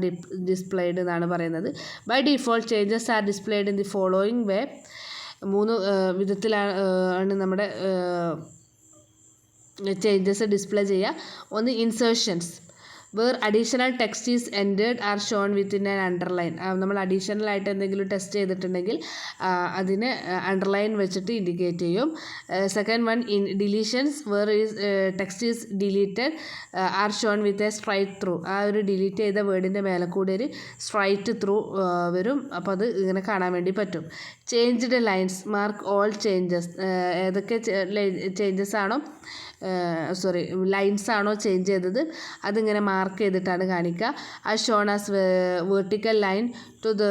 [SPEAKER 1] displayed എന്നാണ് പറയുന്നത്. By default changes are displayed in the following way. 3 വിധത്തിലാണ് നമ്മുടെ ചേഞ്ചസ് ഡിസ്പ്ലേ ചെയ്യുക. ഒന്ന് insertions, where additional text is entered are shown within an underline. നമ്മൾ additional ആയിട്ട് എന്തെങ്കിലും test ചെയ്തിട്ടുണ്ടെങ്കിൽ അതിനെ അണ്ടർലൈൻ വെച്ചിട്ട് ഇൻഡിക്കേറ്റ് ചെയ്യും. Second one deletions, where text is deleted are shown with a straight through. ആ ഒരു ഡിലീറ്റ് ചെയ്ത വേർഡിൻ്റെ മേലെ കൂടെ ഒരു സ്ട്രൈറ്റ് ത്രൂ വരും. അപ്പോൾ അത് ഇങ്ങനെ കാണാൻ വേണ്ടി പറ്റും. Changed lines, mark all changes. ഏതൊക്കെ ചേഞ്ചസ് ആണോ ലൈൻസ് ആണോ ചേഞ്ച് ചെയ്തത് അതിങ്ങനെ മാർക്ക് ചെയ്തിട്ടാണ് കാണിക്കുക. Are shown as vertical line to the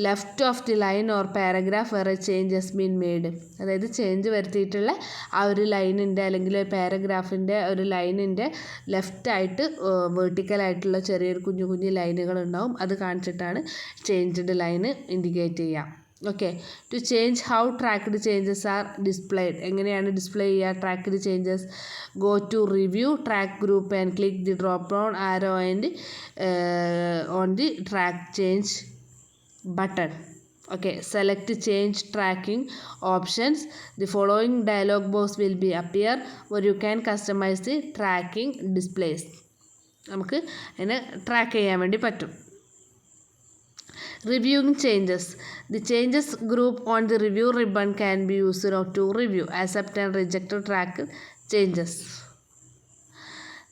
[SPEAKER 1] left of the line or paragraph where change has been made. അതായത് ചേഞ്ച് വരുത്തിയിട്ടുള്ള ആ ഒരു ലൈനിൻ്റെ അല്ലെങ്കിൽ ഒരു പാരഗ്രാഫിൻ്റെ ഒരു ലൈനിൻ്റെ ലെഫ്റ്റായിട്ട് വെർട്ടിക്കലായിട്ടുള്ള ചെറിയൊരു കുഞ്ഞു ലൈനുകൾ ഉണ്ടാവും. അത് കാണിച്ചിട്ടാണ് ചേഞ്ച്ഡ് ലൈന് ഇൻഡിക്കേറ്റ് ചെയ്യുക. Okay, to change how tracked changes are displayed. എങ്ങനെയാണ് ഡിസ്പ്ലേ ചെയ്യുക tracked changes? Go to review track group and click the drop down arrow and on the track change button. Okay, select change tracking options. The following dialog box will be appear where you can customize the tracking displays. നമുക്ക് അതിനെ track ചെയ്യാൻ വേണ്ടി പറ്റും. Reviewing changes. The changes group on the review ribbon can be used to review, accept and reject track changes.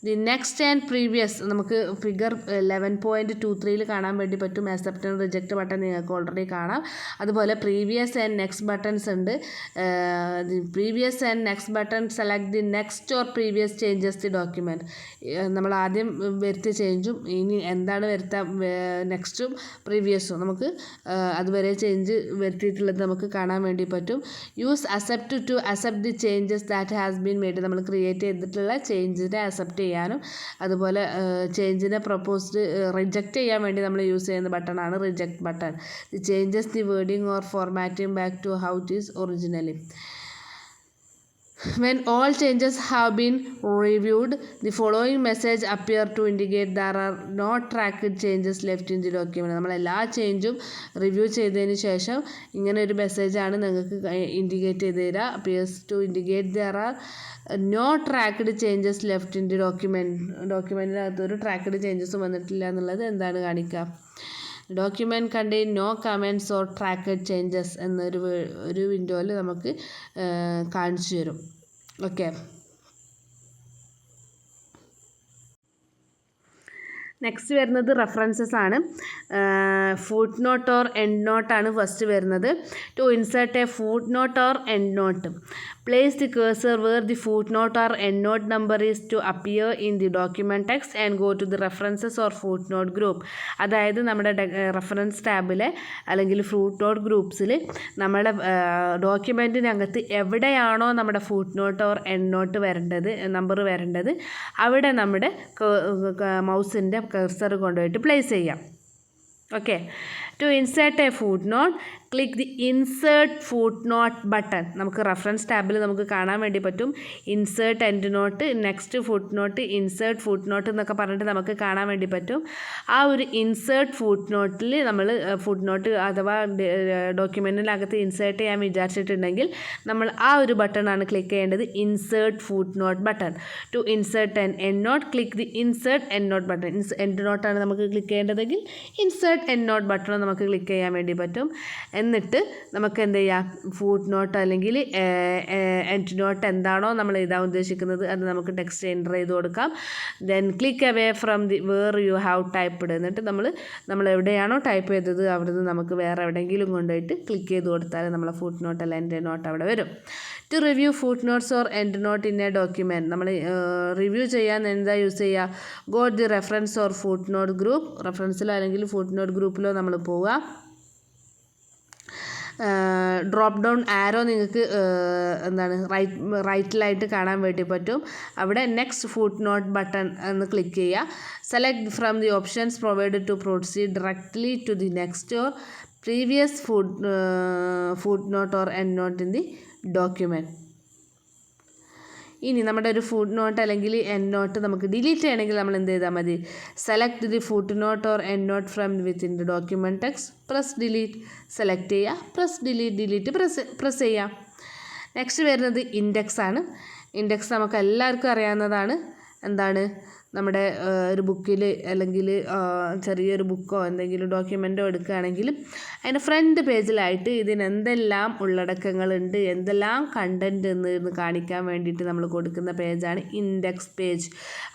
[SPEAKER 1] The next and previous നമുക്ക് figure 11.23 കാണാൻ വേണ്ടി പറ്റും. Accept and reject button നിങ്ങൾക്ക് ഓൾറെഡി കാണാം. അതുപോലെ പ്രീവിയസ് ആൻഡ് നെക്സ്റ്റ് ബട്ടൺസ് ഉണ്ട്. The previous and next button select the next or previous changes the document. നമ്മൾ ആദ്യം വരുത്തിയ ചേഞ്ചും ഇനി എന്താണ് വരുത്താൻ നെക്സ്റ്റും പ്രീവിയസും നമുക്ക് അതുവരെ ചേഞ്ച് വരുത്തിയിട്ടുള്ളത് നമുക്ക് കാണാൻ വേണ്ടി പറ്റും. Use accept to accept the changes that has been made. നമ്മൾ ക്രിയേറ്റ് ചെയ്തിട്ടുള്ള ചേഞ്ചിനെ അക്സെപ്റ്റ് ചെയ്യാനും അതുപോലെ ചേഞ്ചിനെ പ്രൊപ്പോസ്ഡ് റിജക്റ്റ് ചെയ്യാൻ വേണ്ടി നമ്മൾ യൂസ് ചെയ്യുന്ന ബട്ടണാണ് reject button. The changes the wording or formatting back to how it is originally. When all changes have been reviewed, the following message appear to indicate there are no tracked changes left in the document. നമ്മൾ എല്ലാ ചേഞ്ചും review ചെയ്തതിന് ശേഷം ഇങ്ങനെ ഒരു മെസ്സേജാണ് നിങ്ങൾക്ക് indicate ചെയ്ത് തരിക. appears to indicate there are no tracked changes left in the document. ഡോക്യുമെൻറ്റിനകത്ത് ഒരു ട്രാക്ക്ഡ് ചേഞ്ചസും വന്നിട്ടില്ല എന്നുള്ളത് എന്താണ് കാണിക്കുക? Document contain no comments or tracked changes എന്നൊരു വിൻഡോയിൽ നമുക്ക് കാണിച്ചു തരും. ഓക്കെ, നെക്സ്റ്റ് വരുന്നത് റെഫറൻസസ് ആണ്. ഫുട് നോട്ട് ഓർ എൻഡ് നോട്ടാണ് ഫസ്റ്റ് വരുന്നത്. To insert a foot not or end not, Place the cursor where the footnote or endnote number is to appear in the document text and go to the references or footnote group. അതായത് നമ്മുടെ reference ടാബിലെ അല്ലെങ്കിൽ footnote ഗ്രൂപ്പ്സിൽ നമ്മുടെ ഡോക്യുമെൻറ്റിനകത്ത് എവിടെയാണോ നമ്മുടെ footnote or endnote വരേണ്ടത് number വരേണ്ടത് അവിടെ നമ്മുടെ മൗസിൻ്റെ കർസർ കൊണ്ടുപോയിട്ട് പ്ലേസ് ചെയ്യാം. Okay. To insert a footnote, click the insert footnote button. നമുക്ക് റെഫറൻസ് ടാബിൽ നമുക്ക് കാണാൻ വേണ്ടി പറ്റും insert end note, next footnote, insert footnote എന്നൊക്കെ പറഞ്ഞിട്ട് നമുക്ക് കാണാൻ വേണ്ടി പറ്റും. ആ ഒരു ഇൻസേർട്ട് ഫുട്നോട്ടിൽ നമ്മൾ ഫുട്നോട്ട് അഥവാ ഡോക്യുമെൻറ്റിനകത്ത് ഇൻസേർട്ട് ചെയ്യാൻ വിചാരിച്ചിട്ടുണ്ടെങ്കിൽ നമ്മൾ ആ ഒരു ബട്ടണാണ് ക്ലിക്ക് ചെയ്യേണ്ടത്, insert footnote button. To insert an endnote, click the insert end not button. എൻഡ് നോട്ടാണ് നമുക്ക് ക്ലിക്ക് ചെയ്യേണ്ടതെങ്കിൽ ഇൻസേർട്ട് എൻഡ് നോട്ട് ബട്ടൺ നമുക്ക് ക്ലിക്ക് ചെയ്യാൻ വേണ്ടി പറ്റും. എന്നിട്ട് നമുക്ക് എന്ത് ചെയ്യാം, ഫുട് നോട്ട് അല്ലെങ്കിൽ എൻഡ് നോട്ട് എന്താണോ നമ്മൾ എഴുതാൻ ഉദ്ദേശിക്കുന്നത് അത് നമുക്ക് ടെക്സ്റ്റ് എൻ്റർ ചെയ്ത് കൊടുക്കാം. Then click away from the where you have typed. എന്നിട്ട് നമ്മൾ എവിടെയാണോ ടൈപ്പ് ചെയ്തത് അവിടുന്ന് നമുക്ക് വേറെ എവിടെയെങ്കിലും കൊണ്ടുപോയിട്ട് ക്ലിക്ക് ചെയ്ത് കൊടുത്താൽ നമ്മളെ ഫുട് നോട്ട് അല്ല എൻഡ് നോട്ട് അവിടെ വരും. To review footnotes or end not in a document, നമ്മൾ റിവ്യൂ ചെയ്യാൻ എന്താ യൂസ് ചെയ്യുക, go the reference or footnote group. റെഫറൻസിലോ അല്ലെങ്കിൽ ഫുട് നോട്ട് ഗ്രൂപ്പിലോ നമ്മൾ പോവുക. ഡ്രോപ്പ് ഡൗൺ ആരോ നിങ്ങൾക്ക് എന്താണ് റൈറ്റിലായിട്ട് കാണാൻ വേണ്ടി പറ്റും. അവിടെ നെക്സ്റ്റ് ഫുട് നോട്ട് ബട്ടൺ എന്ന് ക്ലിക്ക് ചെയ്യുക. Select from the options provided to proceed directly to the next or previous foot not or end not in the document. ഇനി നമ്മുടെ ഒരു ഫുട് നോട്ട് അല്ലെങ്കിൽ എൻഡ് നോട്ട് നമുക്ക് ഡിലീറ്റ് ചെയ്യണമെങ്കിൽ നമ്മൾ എന്ത് ചെയ്താൽ മതി, select the foot not or end note from within the document text, press delete, select ചെയ്യുക, പ്രസ് ഡിലീറ്റ് പ്രസ് ചെയ്യുക. നെക്സ്റ്റ് വരുന്നത് ഇൻഡെക്സ് ആണ്. ഇൻഡെക്സ് നമുക്ക് എല്ലാവർക്കും അറിയാവുന്നതാണ്. എന്താണ്, നമ്മുടെ ഒരു ബുക്കിൽ അല്ലെങ്കിൽ ചെറിയൊരു ബുക്കോ എന്തെങ്കിലും ഡോക്യുമെൻറ്റോ എടുക്കുകയാണെങ്കിൽ അതിൻ്റെ ഫ്രണ്ട് പേജിലായിട്ട് ഇതിന് എന്തെല്ലാം ഉള്ളടക്കങ്ങളുണ്ട്, എന്തെല്ലാം കണ്ടൻറ്റ് എന്ന് കാണിക്കാൻ വേണ്ടിയിട്ട് നമ്മൾ കൊടുക്കുന്ന പേജാണ് ഇൻഡെക്സ് പേജ്.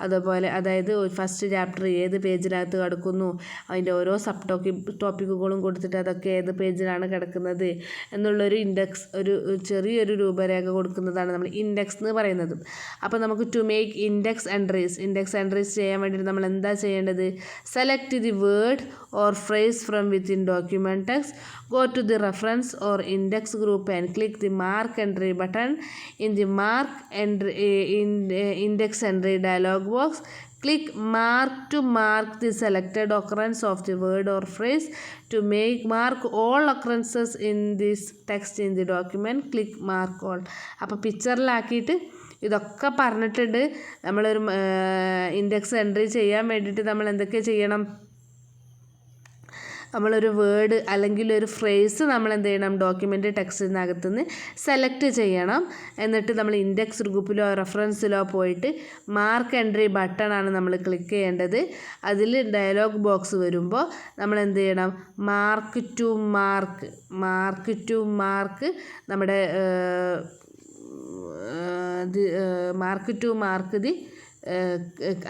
[SPEAKER 1] അതുപോലെ അതായത് ഫസ്റ്റ് ചാപ്റ്റർ ഏത് പേജിനകത്ത് കിടക്കുന്നു, അതിൻ്റെ ഓരോ സബ് ടോപ്പിക്കുകളും കൊടുത്തിട്ട് അതൊക്കെ ഏത് പേജിലാണ് കിടക്കുന്നത് എന്നുള്ളൊരു ഇൻഡെക്സ്, ഒരു ചെറിയൊരു രൂപരേഖ കൊടുക്കുന്നതാണ് നമ്മൾ ഇൻഡെക്സ് എന്ന് പറയുന്നത്. അപ്പോൾ നമുക്ക് ടു മേക്ക് ഇൻഡെക്സ് എൻട്രീസ് ചെയ്യാൻ വേണ്ടിയിട്ട് നമ്മൾ എന്താ ചെയ്യേണ്ടത്, select the word or phrase from within document text, go to the reference or index group and click the mark entry button. In the mark entry index entry dialog box, click mark to mark the selected occurrence of the word or phrase. To mark all occurrences in this text in the document, click mark all. അപ്പോൾ പിക്ചറിലാക്കിയിട്ട് ഇതൊക്കെ പറഞ്ഞിട്ടുണ്ട്. നമ്മളൊരു index entry ചെയ്യാൻ വേണ്ടിയിട്ട് നമ്മൾ എന്തൊക്കെ ചെയ്യണം, നമ്മളൊരു വേർഡ് അല്ലെങ്കിൽ ഒരു ഫ്രേസ് നമ്മൾ എന്ത് ചെയ്യണം, ഡോക്യുമെൻ്റ് ടെക്സ്റ്റിനകത്തുനിന്ന് സെലക്ട് ചെയ്യണം. എന്നിട്ട് നമ്മൾ ഇൻഡെക്സ് ഗ്രൂപ്പിലോ റെഫറൻസിലോ പോയിട്ട് മാർക്ക് എൻട്രി ബട്ടണാണ് നമ്മൾ ക്ലിക്ക് ചെയ്യേണ്ടത്. അതിൽ ഡയലോഗ് ബോക്സ് വരുമ്പോൾ നമ്മൾ എന്ത് ചെയ്യണം, മാർക്ക് ടു മാർക്ക് നമ്മുടെ മാർക്ക് ദി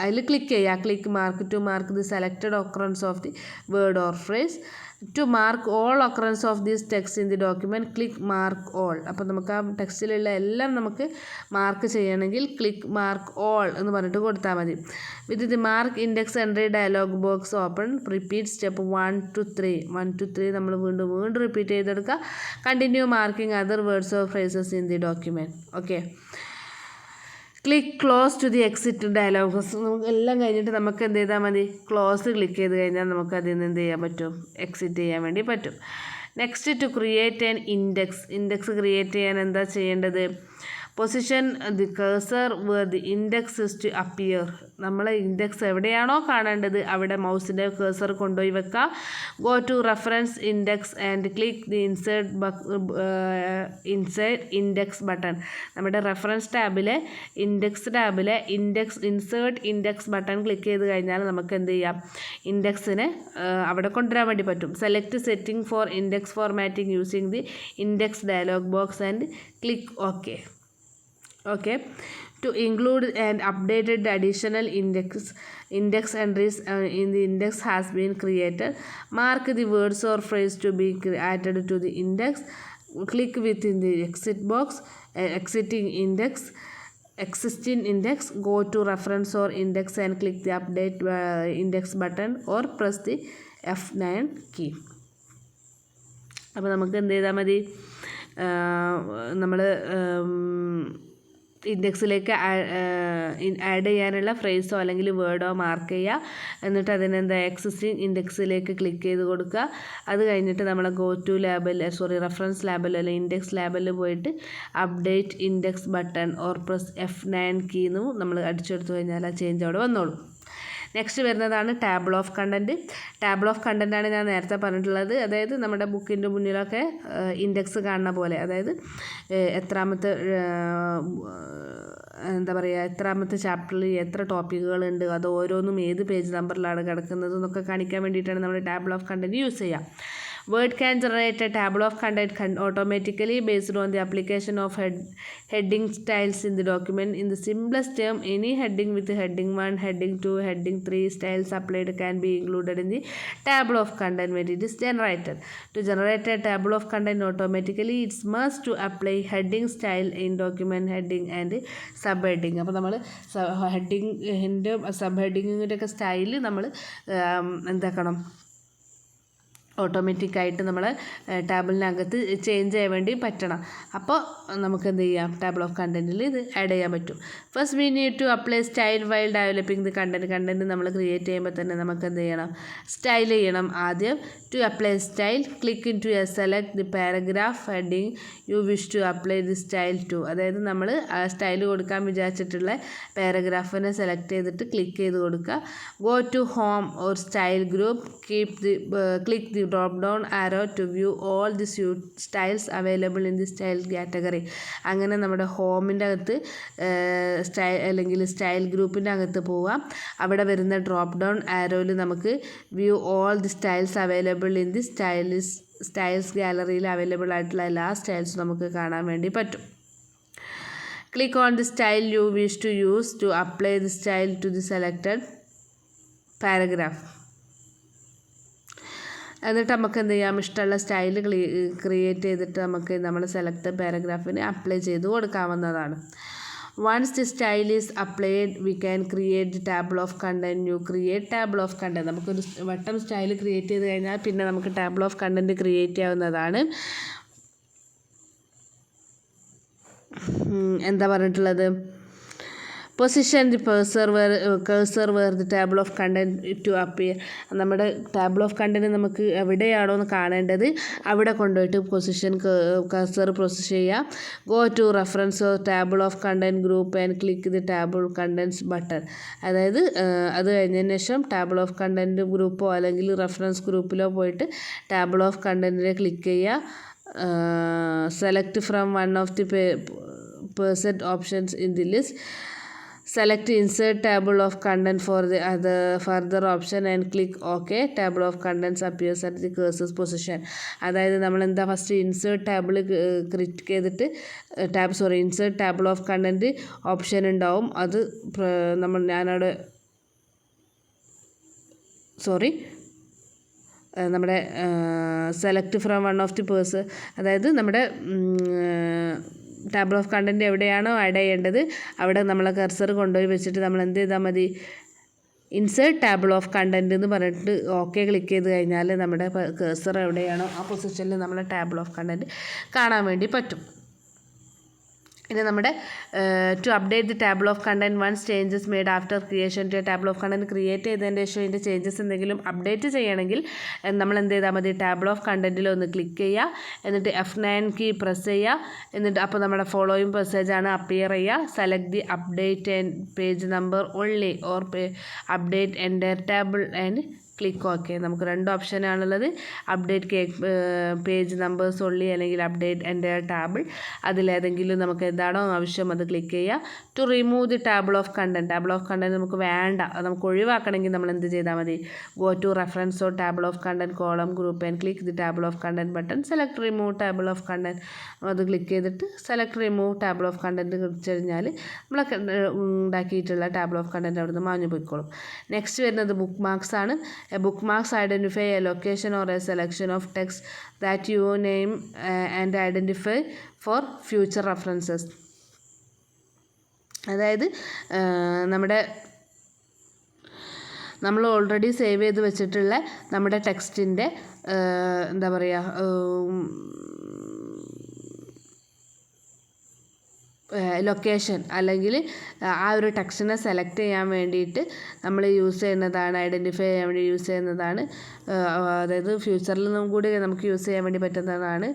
[SPEAKER 1] അതിൽ ക്ലിക്ക് ചെയ്യുക. Click mark to mark the selected occurrence of the word or phrase. To mark all occurrence of this text in the document, click mark all. അപ്പോൾ നമുക്ക് ആ ടെക്സ്റ്റിലുള്ള എല്ലാം നമുക്ക് mark ചെയ്യണമെങ്കിൽ click mark all എന്ന് പറഞ്ഞിട്ട് കൊടുത്താൽ മതി. With the mark index entry dialog box open. Repeat step 1 to 3 നമ്മൾ വീണ്ടും റിപ്പീറ്റ് ചെയ്തെടുക്കുക. Continue marking other words or phrases in the document. Okay. Click close to the exit dialog box. നമുക്ക് എല്ലാം കഴിഞ്ഞിട്ട് നമുക്ക് എന്ത് ചെയ്താൽ മതി, ക്ലോസ് ക്ലിക്ക് ചെയ്ത് കഴിഞ്ഞാൽ നമുക്ക് അതിൽ നിന്ന് എന്ത് ചെയ്യാൻ പറ്റും, എക്സിറ്റ് ചെയ്യാൻ വേണ്ടി പറ്റും. Next, to create an index create ചെയ്യാൻ എന്താ ചെയ്യേണ്ടത്, position the cursor where the index is to appear. നമ്മളെ ഇൻഡെക്സ് എവിടെയാണോ കാണേണ്ടത് അവിടെ മൗസിൻ്റെ കഴ്സർ കൊണ്ടുപോയി വെക്കുക. Go to reference index and click the insert index button. നമ്മുടെ റെഫറൻസ് ടാബിലെ ഇൻസേർട്ട് ഇൻഡെക്സ് ബട്ടൺ ക്ലിക്ക് ചെയ്ത് കഴിഞ്ഞാൽ നമുക്ക് എന്ത് ചെയ്യാം, ഇൻഡെക്സിനെ അവിടെ കൊണ്ടുവരാൻ വേണ്ടി പറ്റും. Select setting for index formatting using the index dialog box and click okay. Okay, to include and updated additional index entries in the index has been created. Mark the words or phrase to be added to the index. click within the exit box, existing index, go to reference or index and click the update index button or press the F9 key. അപ്പോൾ നമുക്ക് എന്ത് ചെയ്താൽ മതി, നമ്മൾ ഇൻഡെക്സിലേക്ക് add ചെയ്യാനുള്ള ഫ്രേസോ അല്ലെങ്കിൽ വേർഡോ mark ചെയ്യുക. എന്നിട്ട് അതിനെന്താ എക്സിസ്റ്റിംഗ് ഇൻഡെക്സിലേക്ക് ക്ലിക്ക് ചെയ്ത് കൊടുക്കുക. അത് കഴിഞ്ഞിട്ട് നമ്മൾ ഗോ ടു റെഫറൻസ് ലാബിൽ അല്ലെങ്കിൽ ഇൻഡെക്സ് ലാബിൽ പോയിട്ട് update index button or press F9 key എന്നും നമ്മൾ അടിച്ചെടുത്തു കഴിഞ്ഞാൽ ആ ചേഞ്ച് അവിടെ വന്നോളും. നെക്സ്റ്റ് വരുന്നതാണ് table of content. Table of കണ്ടൻറ്റാണ് ഞാൻ നേരത്തെ പറഞ്ഞിട്ടുള്ളത്. അതായത് നമ്മുടെ ബുക്കിൻ്റെ മുന്നിലൊക്കെ ഇൻഡെക്സ് കാണുന്ന പോലെ, അതായത് എത്രാമത്തെ എത്രാമത്തെ ചാപ്റ്ററിൽ എത്ര ടോപ്പിക്കുകളുണ്ട്, അത് ഓരോന്നും ഏത് പേജ് നമ്പറിലാണ് കിടക്കുന്നത് എന്നൊക്കെ കാണിക്കാൻ വേണ്ടിയിട്ടാണ് നമ്മൾ ടേബിൾ ഓഫ് കണ്ടൻറ്റ് യൂസ് ചെയ്യുക. Word can generate a table of content automatically based on the application of heading styles in the document. In the simplest term, any heading with heading 1, heading 2, heading 3 styles applied can be included in the table of content when it is generated. To generate a table of content automatically, it's must to apply heading style in document heading and subheading. അപ്പോൾ നമ്മൾ ഹെഡിങ്ങിൻ്റെ sub ഹെഡിങ്ങിൻ്റെ ഒക്കെ style നമ്മൾ എന്താക്കണം, ഓട്ടോമാറ്റിക്കായിട്ട് നമ്മൾ ടേബിളിനകത്ത് change ചെയ്യാൻ വേണ്ടി പറ്റണം. അപ്പോൾ നമുക്ക് എന്ത് ചെയ്യാം, ടേബിൾ ഓഫ് കണ്ടൻറ്റിൽ ഇത് ആഡ് ചെയ്യാൻ പറ്റും. First we need to apply style while developing the content നമ്മൾ ക്രിയേറ്റ് ചെയ്യുമ്പോൾ തന്നെ നമുക്ക് എന്ത് ചെയ്യണം, സ്റ്റൈൽ ചെയ്യണം. ആദ്യം to apply style, click in to select the paragraph heading you wish to apply the style to. അതായത് നമ്മൾ സ്റ്റൈൽ കൊടുക്കാൻ വിചാരിച്ചിട്ടുള്ള പാരഗ്രാഫിനെ സെലക്ട് ചെയ്തിട്ട് ക്ലിക്ക് ചെയ്ത് കൊടുക്കുക. Go to home or style group, click the drop down arrow to view all the styles available in the style category. അങ്ങനെ നമ്മുടെ ഹോമിൻ്റെ അകത്ത് അല്ലെങ്കിൽ സ്റ്റൈൽ ഗ്രൂപ്പിൻ്റെ അകത്ത് പോവാം. അവിടെ വരുന്ന ഡ്രോപ്പ് ഡൗൺ ആരോയിൽ നമുക്ക് view all the styles available in the styles ഗാലറിയിൽ അവൈലബിൾ ആയിട്ടുള്ള എല്ലാ സ്റ്റൈൽസും നമുക്ക് കാണാൻ വേണ്ടി പറ്റും. Click on the style you wish to use to apply the style to the selected paragraph. എന്നിട്ട് നമുക്ക് എന്ത് ചെയ്യാം, ഇഷ്ടമുള്ള സ്റ്റൈൽ ക്രിയേറ്റ് ചെയ്തിട്ട് നമുക്ക് നമ്മുടെ സെലക്ട് പാരഗ്രാഫിന് അപ്ലൈ ചെയ്ത് കൊടുക്കാവുന്നതാണ്. Once the style is applied we can create the table of content. You create table of content. നമുക്കൊരു വട്ടം സ്റ്റൈൽ ക്രിയേറ്റ് ചെയ്ത് കഴിഞ്ഞാൽ പിന്നെ നമുക്ക് ടേബിൾ ഓഫ് കണ്ടൻറ്റ് ക്രിയേറ്റ് ചെയ്യാവുന്നതാണ്. എന്താ പറഞ്ഞിട്ടുള്ളത്, position the cursor where the table of content to appear. നമ്മുടെ ടേബിൾ ഓഫ് കണ്ടൻറ്റ് നമുക്ക് എവിടെയാണോ എന്ന് കാണേണ്ടത് അവിടെ കൊണ്ടുപോയിട്ട് കഴ്സർ പൊസിഷൻ ചെയ്യുക. Go to reference table of content group and click the table contents button. അതായത് അത് കഴിഞ്ഞതിന് ശേഷം ടേബിൾ ഓഫ് കണ്ടൻറ്റ് ഗ്രൂപ്പോ അല്ലെങ്കിൽ റെഫറൻസ് ഗ്രൂപ്പിലോ പോയിട്ട് ടേബിൾ ഓഫ് കണ്ടൻറ്റിനെ ക്ലിക്ക് ചെയ്യുക. Select from one of the percent options in the list. Select insert table of content for the further option and click OK. Table of contents appears at the cursor's position. അതായത് നമ്മൾ എന്താ first insert table click ചെയ്തിട്ട് insert table of content option ഉണ്ടാവും. അത് ഞാനവിടെ നമ്മുടെ select from one of the person, അതായത് നമ്മുടെ ടേബിൾ ഓഫ് കണ്ടൻറ്റ് എവിടെയാണോ ആഡ് ചെയ്യേണ്ടത് അവിടെ നമ്മളെ കർസർ കൊണ്ടുപോയി വെച്ചിട്ട് നമ്മൾ എന്ത് ചെയ്താൽ മതി, ഇൻസേർട്ട് ടേബിൾ ഓഫ് കണ്ടൻറ്റ് എന്ന് പറഞ്ഞിട്ട് ഓക്കെ ക്ലിക്ക് ചെയ്ത് കഴിഞ്ഞാൽ നമ്മുടെ കർസർ എവിടെയാണോ ആ പൊസിഷനിൽ നമ്മളെ ടേബിൾ ഓഫ് കണ്ടൻറ്റ് കാണാൻ വേണ്ടി പറ്റും. ഇനി നമ്മുടെ to update the table of content once changes made after creation. Table of content create ചെയ്തതിൻ്റെ ശേഷം ഇതിൻ്റെ ചേഞ്ചസ് എന്തെങ്കിലും അപ്ഡേറ്റ് ചെയ്യണമെങ്കിൽ നമ്മൾ എന്ത് ചെയ്താൽ മതി, ടേബിൾ ഓഫ് കണ്ടൻറ്റിൽ ഒന്ന് ക്ലിക്ക് ചെയ്യുക. എന്നിട്ട് F9 കീ പ്രസ് ചെയ്യുക. എന്നിട്ട് അപ്പോൾ നമ്മുടെ ഫോളോയിങ് മെസ്സേജാണ് അപ്പിയർ ചെയ്യുക. Select the update and page number only or update entire table and click okay. നമുക്ക് രണ്ട് ഓപ്ഷനാണുള്ളത്, അപ്ഡേറ്റ് പേജ് നമ്പേഴ്സ് ഉള്ളി അല്ലെങ്കിൽ അപ്ഡേറ്റ് എൻ്റയർ ടേബിൾ. അതിലേതെങ്കിലും നമുക്ക് എന്താണോ ആവശ്യം അത് ക്ലിക്ക് ചെയ്യുക. To remove the table of content. Table of content നമുക്ക് വേണ്ട, അത് നമുക്ക് ഒഴിവാക്കണമെങ്കിൽ നമ്മൾ എന്ത് ചെയ്താൽ മതി, go to reference or table of content column group and click the table of content button. Select remove table of content. അത് ക്ലിക്ക് ചെയ്തിട്ട് select remove table of content click കഴിഞ്ഞാൽ നമ്മളൊക്കെ ഉണ്ടാക്കിയിട്ടുള്ള ടേബിൾ ഓഫ് കണ്ടൻറ്റ് അവിടെ നിന്ന് മാഞ്ഞു പോയിക്കോളും. Next വരുന്നത് ബുക്ക് മാർക്സ് ആണ്. A bookmarks identify a location or a selection of text that you name and identify for future references. അതായത് നമ്മൾ ഓൾറെഡി സേവ് ചെയ്ത് വെച്ചിട്ടുള്ള നമ്മുടെ ടെക്സ്റ്റിൻ്റെ എന്താ പറയുക ലൊക്കേഷൻ അല്ലെങ്കിൽ ആ ഒരു ടെക്സ്റ്റിനെ സെലക്ട് ചെയ്യാൻ വേണ്ടിയിട്ട് നമ്മൾ യൂസ് ചെയ്യുന്നതാണ്, ഐഡൻറ്റിഫൈ ചെയ്യാൻ വേണ്ടി യൂസ് ചെയ്യുന്നതാണ്. അതായത് ഫ്യൂച്ചറിൽ കൂടി നമുക്ക് യൂസ് ചെയ്യാൻ വേണ്ടി പറ്റുന്നതാണ്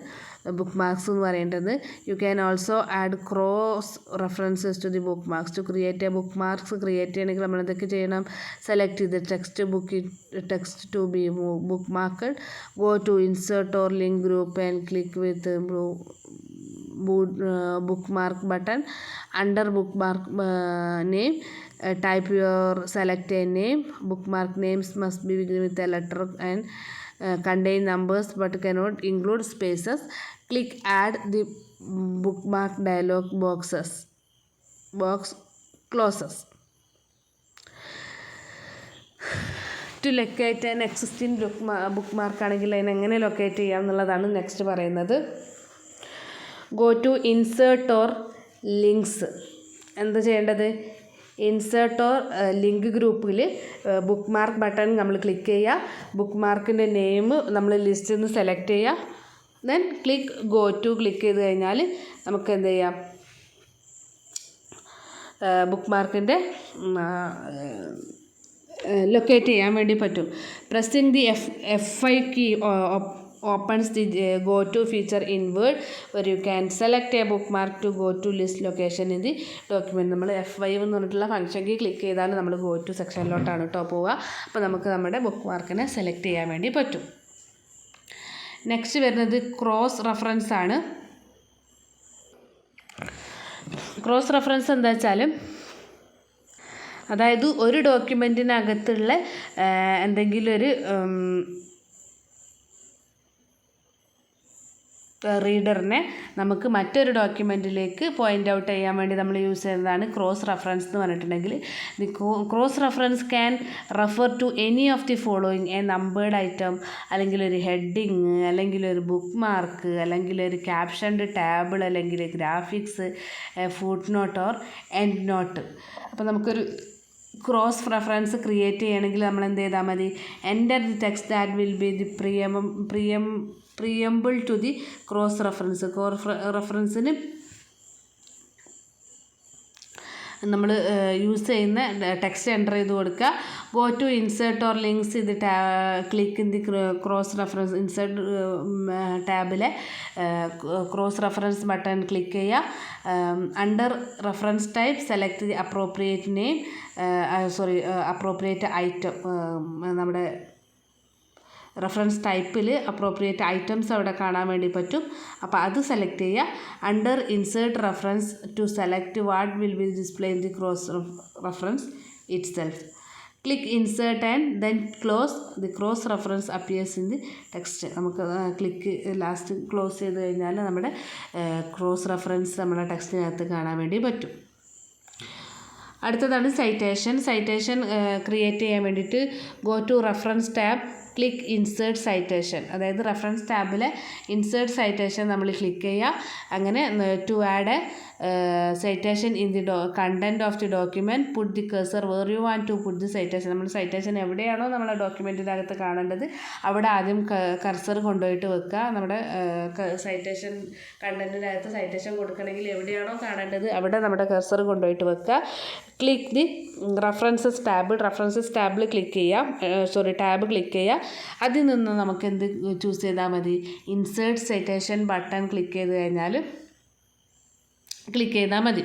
[SPEAKER 1] ബുക്ക് മാർക്സ് എന്ന് പറയേണ്ടത്. You can also add cross references to the bookmarks. To create a bookmarks create ചെയ്യണമെങ്കിൽ നമ്മൾ എന്തൊക്കെ ചെയ്യണം? സെലക്ട് ചെയ്ത് text to be bookmarked, go to insert or link group and click with bookmark button. Under bookmark name, type your select a name. Bookmark names must be with a letter and contain numbers but cannot include spaces. Click add the bookmark dialog box closes. To locate an existing bookmark ആണെങ്കിൽ അതിനെ എങ്ങനെ locate ചെയ്യാം എന്നുള്ളതാണ് next പറയുന്നത്. Go to insert or links. എന്താ ചെയ്യേണ്ടത്? Insert or link ഗ്രൂപ്പിൽ bookmark button നമ്മൾ ക്ലിക്ക് ചെയ്യുക. ബുക്ക് മാർക്കിൻ്റെ നെയിം നമ്മൾ ലിസ്റ്റിൽ നിന്ന് സെലക്ട് ചെയ്യുക. Then click go to click ചെയ്ത് കഴിഞ്ഞാൽ നമുക്ക് എന്ത് ചെയ്യാം? ബുക്ക് മാർക്കിൻ്റെ ലൊക്കേറ്റ് ചെയ്യാൻ വേണ്ടി പറ്റും. Pressing the F5 key opens the go to feature in Word where you can select a bookmark to go to list location in the document. നമ്മൾ F5 എന്ന് പറഞ്ഞിട്ടുള്ള ഫംഗ്ഷൻ കീ ക്ലിക്ക് ചെയ്താൽ നമ്മൾ go to സെക്ഷനിലോട്ടാണ് കേട്ടോ പോവുക. അപ്പോൾ നമുക്ക് നമ്മുടെ ബുക്ക് മാർക്കിനെ സെലക്ട് ചെയ്യാൻ വേണ്ടി പറ്റും. നെക്സ്റ്റ് വരുന്നത് ക്രോസ് റെഫറൻസ് ആണ്. ക്രോസ് റെഫറൻസ് എന്താ വെച്ചാൽ, അതായത് ഒരു ഡോക്യുമെൻറ്റിനകത്തുള്ള എന്തെങ്കിലും ഒരു റീഡറിനെ നമുക്ക് മറ്റൊരു ഡോക്യുമെൻറ്റിലേക്ക് പോയിൻ്റ് ഔട്ട് ചെയ്യാൻ വേണ്ടി നമ്മൾ യൂസ് ചെയ്യുന്നതാണ് ക്രോസ് റെഫറൻസ് എന്ന് പറഞ്ഞിട്ടുണ്ടെങ്കിൽ. The cross reference can refer to any of the following: a numbered item, അല്ലെങ്കിൽ ഒരു ഹെഡിങ്, അല്ലെങ്കിൽ ഒരു ബുക്ക് മാർക്ക്, അല്ലെങ്കിൽ ഒരു ക്യാപ്ഷൻഡ് ടാബിൾ, അല്ലെങ്കിൽ graphics, foot not or end note. അപ്പോൾ നമുക്കൊരു ക്രോസ് റെഫറൻസ് ക്രിയേറ്റ് ചെയ്യണമെങ്കിൽ നമ്മൾ എന്ത് ചെയ്താൽ മതി? Enter the text that will be the preamble to the cross reference. റെഫറൻസിന് നമ്മൾ യൂസ് ചെയ്യുന്ന ടെക്സ്റ്റ് എൻ്റർ ചെയ്ത് കൊടുക്കുക. Go to insert or links ഇത് click in the cross reference. Insert ടാബിലെ ക്രോസ് റെഫറൻസ് ബട്ടൺ ക്ലിക്ക് ചെയ്യുക. Under reference type select the appropriate name, appropriate item. നമ്മുടെ reference ടൈപ്പിൽ അപ്രോപ്രിയേറ്റ് ഐറ്റംസ് അവിടെ കാണാൻ വേണ്ടി പറ്റും. അപ്പോൾ അത് സെലക്ട് ചെയ്യുക. Under insert reference to select what will be display in the cross reference it self. Click insert and then close the cross reference appears in the text. നമുക്ക് click last close ചെയ്ത് കഴിഞ്ഞാൽ നമ്മുടെ cross reference നമ്മുടെ ടെക്സ്റ്റിനകത്ത് കാണാൻ വേണ്ടി പറ്റും. അടുത്തതാണ് citation. Citation create ചെയ്യാൻ വേണ്ടിയിട്ട് go to reference tab, click insert citation. അതായത് റെഫറൻസ് ടാബിലെ ഇൻസേർട്ട് സൈറ്റേഷൻ നമ്മൾ ക്ലിക്ക് ചെയ്യുക. അങ്ങനെ to add citation in the content of the document, put the cursor where you want to put the citation. നമ്മൾ citation എവിടെയാണോ നമ്മളെ ഡോക്യുമെൻറ്റിനകത്ത് കാണേണ്ടത് അവിടെ ആദ്യം കർസർ കൊണ്ടുപോയിട്ട് വെക്കുക. നമ്മുടെ സൈറ്റേഷൻ കണ്ടൻറ്റിനകത്ത് സൈറ്റേഷൻ കൊടുക്കണമെങ്കിൽ എവിടെയാണോ കാണേണ്ടത് അവിടെ നമ്മുടെ കർസർ കൊണ്ടുപോയിട്ട് വെക്കുക. ക്ലിക്ക് ദി റെഫറൻസസ് ടാബിൽ ക്ലിക്ക് ചെയ്യുക, ടാബ് ക്ലിക്ക് ചെയ്യുക. അതിൽ നിന്ന് നമുക്ക് എന്ത് ചൂസ് ചെയ്താൽ മതി? ഇൻസേർട്ട് സൈറ്റേഷൻ ബട്ടൺ ക്ലിക്ക് ചെയ്താൽ മതി.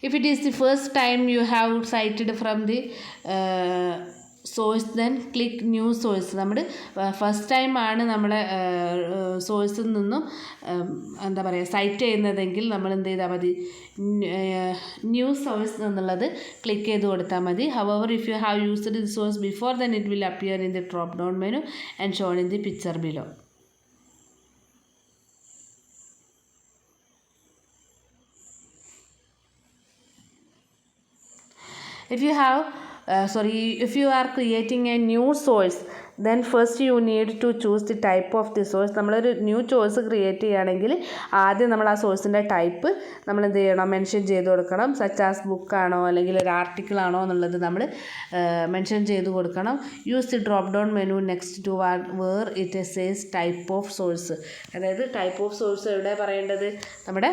[SPEAKER 1] If it is the first time you have cited from the source, then click new source. നമ്മൾ ഫസ്റ്റ് ടൈം ആണ് നമ്മളെ സോഴ്സിൽ നിന്നും എന്താ പറയുക സൈറ്റ് ചെയ്യുന്നതെങ്കിൽ നമ്മൾ എന്ത് ചെയ്താൽ മതി? ന്യൂ സോഴ്സ് എന്നുള്ളത് ക്ലിക്ക് ചെയ്ത് കൊടുത്താൽ മതി. However, if you have used the source before, then it will appear in the drop down menu and shown in the picture below. If you have if you are creating a new source, then first you need to choose the type of the source. നമ്മളൊരു new source create ചെയ്യുകയാണെങ്കിൽ ആദ്യം നമ്മൾ ആ സോഴ്സിൻ്റെ type നമ്മൾ എന്ത് ചെയ്യണം, mention ചെയ്ത് കൊടുക്കണം. സച്ച് ആസ് ബുക്കാണോ അല്ലെങ്കിൽ ഒരു ആർട്ടിക്കിൾ ആണോ എന്നുള്ളത് നമ്മൾ മെൻഷൻ ചെയ്ത് കൊടുക്കണം. Use the drop down menu next to where it says type of source. അതായത് ടൈപ്പ് ഓഫ് സോഴ്സ് എവിടെ പറയേണ്ടത്, നമ്മുടെ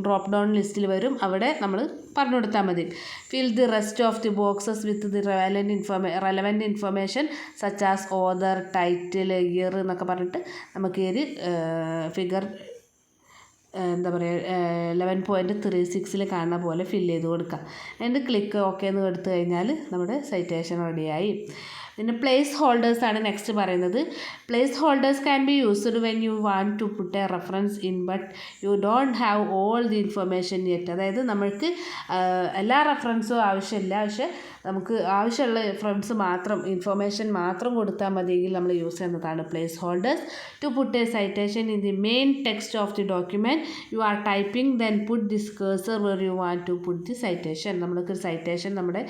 [SPEAKER 1] ഡ്രോപ്പ് ഡൗൺ ലിസ്റ്റിൽ വരും, അവിടെ നമ്മൾ പറഞ്ഞു കൊടുത്താൽ മതി. Fill the rest of the boxes with the relevant information such as author, title, year എന്നൊക്കെ പറഞ്ഞിട്ട് നമുക്ക് ഈ ഒരു ഫിഗർ എന്താ പറയുക 11.36 കാണുന്ന പോലെ ഫില്ല് ചെയ്ത് കൊടുക്കാം. എന്നിട്ട് ക്ലിക്ക് ഓക്കെ എന്ന് എടുത്തു കഴിഞ്ഞാൽ നമ്മുടെ സൈറ്റേഷൻ റെഡിയായി. പിന്നെ പ്ലേസ് ഹോൾഡേഴ്സ് ആണ് നെക്സ്റ്റ് പറയുന്നത്. Placeholders can be used when you want to put a reference in but you don't have all the information yet. അതായത് നമ്മൾക്ക് എല്ലാ റെഫറൻസും ആവശ്യമില്ല, പക്ഷേ നമുക്ക് ആവശ്യമുള്ള റെഫറൻസ് മാത്രം, ഇൻഫർമേഷൻ മാത്രം കൊടുത്താൽ മതിയെങ്കിൽ നമ്മൾ യൂസ് ചെയ്യുന്നതാണ് placeholders. To put a citation in the main text of the document you are typing then put this cursor where you want to put the citation. നമ്മൾക്ക് സൈറ്റേഷൻ നമ്മുടെ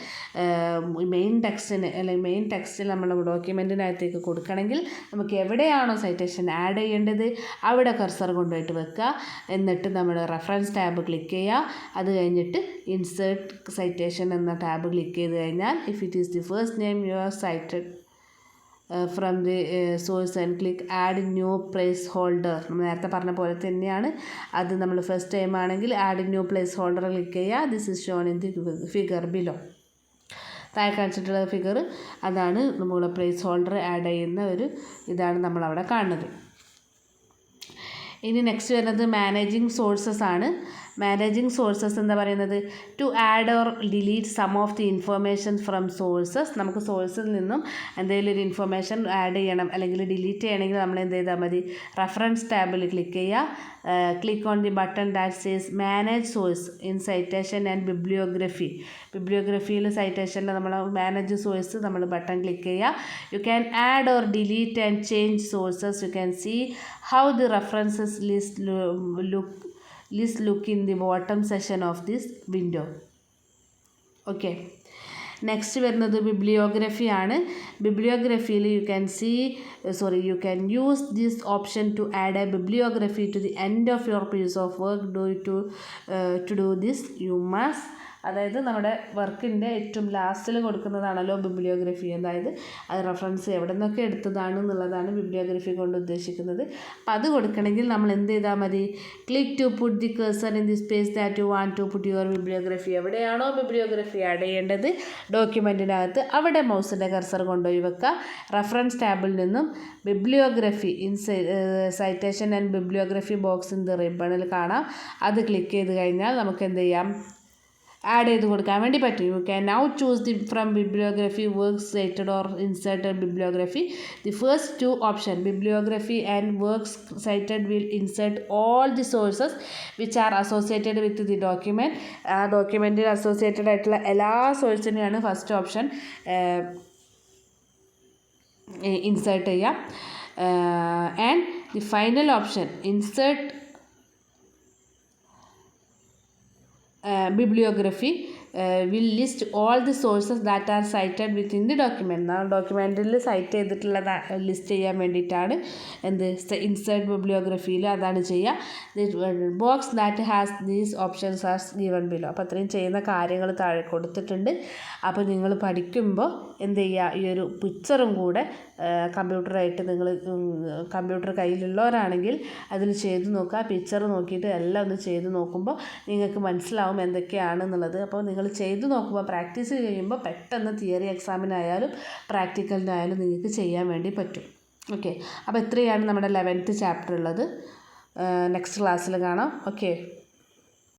[SPEAKER 1] main ടെക്സ്റ്റിന് അല്ലെങ്കിൽ main ടെക്സ്റ്റിൽ നമ്മൾ ഡോക്യുമെൻറ്റിനകത്തേക്ക് കൊടുക്കണമെങ്കിൽ നമുക്ക് എവിടെയാണോ സൈറ്റേഷൻ ആഡ് ചെയ്യേണ്ടത് അവിടെ കർസർ കൊണ്ടുപോയിട്ട് വെക്കുക. എന്നിട്ട് നമ്മൾ റെഫറൻസ് ടാബ് ക്ലിക്ക് ചെയ്യുക. അത് കഴിഞ്ഞിട്ട് ഇൻസേർട്ട് സൈറ്റേഷൻ എന്ന ടാബ് ക്ലിക്ക് ചെയ്ത് കഴിഞ്ഞാൽ if it is the first name you are cited from the source and click add new placeholder. നമ്മൾ നേരത്തെ പറഞ്ഞ പോലെ തന്നെയാണ്. അത് നമ്മൾ ഫസ്റ്റ് ടൈം ആണെങ്കിൽ add new placeholder click ചെയ്യുക. This is shown in the figure below. താഴെ കാണിച്ചിട്ടുള്ള ഫിഗർ അതാണ് നമ്മൾ പ്ലേസ് ഹോൾഡർ ആഡ് ചെയ്യുന്ന ഒരു ഇതാണ് നമ്മളവിടെ കാണുന്നത്. ഇനി നെക്സ്റ്റ് വരുന്നത് മാനേജിങ് സോഴ്സസ് ആണ്. മാനേജിങ് സോഴ്സസ് എന്താ പറയുന്നത്, to add or delete some of the information from sources. നമുക്ക് സോഴ്സിൽ നിന്നും എന്തെങ്കിലും ഒരു ഇൻഫർമേഷൻ ആഡ് ചെയ്യണം അല്ലെങ്കിൽ ഡിലീറ്റ് ചെയ്യണമെങ്കിൽ നമ്മൾ എന്ത് ചെയ്താൽ മതി, റെഫറൻസ് ടാബിൽ ക്ലിക്ക് ചെയ്യുക. Click on the button that says manage source in citation and bibliography. ബിബ്ലിയോഗ്രഫിയിൽ സൈറ്റേഷൻ്റെ നമ്മൾ മാനേജ് സോഴ്സ് നമ്മൾ ബട്ടൺ ക്ലിക്ക് ചെയ്യുക. You can add or delete and change sources. You can see how the references list look in the bottom section of this window. Okay, next വരുന്നത് bibliography ആണ്. ബിബ്ലിയോഗ്രഫിയിൽ you can use this option to add a bibliography to the end of your piece of work. To do this you must, അതായത് നമ്മുടെ വർക്കിൻ്റെ ഏറ്റവും ലാസ്റ്റിൽ കൊടുക്കുന്നതാണല്ലോ bibliography. അതായത് അത് റെഫറൻസ് എവിടെ നിന്നൊക്കെ എടുത്തതാണ് എന്നുള്ളതാണ് ബിബ്ലിയോഗ്രഫി കൊണ്ട് ഉദ്ദേശിക്കുന്നത്. അപ്പം അത് കൊടുക്കണമെങ്കിൽ നമ്മൾ എന്ത് ചെയ്താൽ മതി, click to put the cursor in the space that you want to put your bibliography. എവിടെയാണോ ബിബ്ലിയോഗ്രഫി ആഡ് ചെയ്യേണ്ടത് ഡോക്യുമെൻറ്റിനകത്ത് അവിടെ മൗസിൻ്റെ കഴ്സർ കൊണ്ടുപോയി വെക്കുക. റെഫറൻസ് ടാബിൽ നിന്നും bibliography citation and bibliography box in the റിബണിൽ കാണാം. അത് ക്ലിക്ക് ചെയ്ത് കഴിഞ്ഞാൽ നമുക്ക് എന്ത് ചെയ്യാം, ആഡ് ചെയ്ത് കൊടുക്കാൻ വേണ്ടി പറ്റും. You can now choose the from bibliography works cited or inserted bibliography. The first two option bibliography and works cited will insert all the sources which are associated with the document. ആ ഡോക്യുമെൻറ്റിൽ associated ആയിട്ടുള്ള എല്ലാ സോഴ്സിനെയാണ് first option insert ചെയ്യാം. And the final option insert bibliography will list all the sources that are cited within the document. ഡോക്യുമെൻറ്റിൽ cite ചെയ്തിട്ടുള്ള list ചെയ്യാൻ വേണ്ടിയിട്ടാണ് എന്ത് ഇൻസേർട്ട് ബിബ്ലിയോഗ്രഫിയിൽ അതാണ് ചെയ്യുക. The box that has these options are given below. അപ്പോൾ അത്രയും ചെയ്യുന്ന കാര്യങ്ങൾ താഴെ കൊടുത്തിട്ടുണ്ട്. അപ്പോൾ നിങ്ങൾ പഠിക്കുമ്പോൾ എന്ത് ചെയ്യുക, ഈ ഒരു പിക്ചറും കൂടെ കമ്പ്യൂട്ടറായിട്ട് നിങ്ങൾ കമ്പ്യൂട്ടർ കയ്യിലുള്ളവരാണെങ്കിൽ അതിൽ ചെയ്ത് നോക്കുക. പിക്ചർ നോക്കിയിട്ട് എല്ലാം ഒന്ന് ചെയ്ത് നോക്കുമ്പോൾ നിങ്ങൾക്ക് മനസ്സിലാവും എന്തൊക്കെയാണെന്നുള്ളത്. അപ്പോൾ നിങ്ങൾ ചെയ്ത് നോക്കുമ്പോൾ പ്രാക്ടീസ് ചെയ്യുമ്പോൾ പെട്ടെന്ന് തിയറി എക്സാമിനായാലും പ്രാക്ടിക്കലിനായാലും നിങ്ങൾക്ക് ചെയ്യാൻ വേണ്ടി പറ്റും. ഓക്കെ, അപ്പോൾ ഇത്രയാണ് നമ്മുടെ 11th ചാപ്റ്റർ ഉള്ളത്. നെക്സ്റ്റ് ക്ലാസ്സിൽ കാണാം. ഓക്കെ.